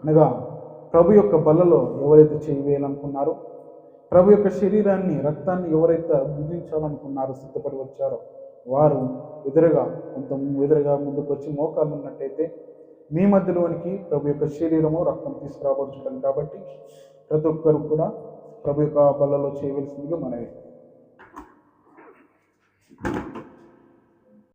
Speaker 1: అనగా ప్రభు యొక్క బల్లలో ఎవరైతే చేయవేయాలనుకున్నారో, ప్రభు యొక్క శరీరాన్ని రక్తాన్ని ఎవరైతే భుజించాలనుకున్నారో, సిద్ధపడి వచ్చారో, వారు ఎదురుగా ముందుకు వచ్చి మోకాళ్ళు ఉన్నట్టయితే మీ మధ్యలోనికి ప్రభు యొక్క శరీరము రక్తం తీసుకురాబడుచుంటుంది. కాబట్టి ప్రతి ఒక్కరు కూడా ప్రభు యొక్క బల్లలో చేయవలసిందిగా మనవి.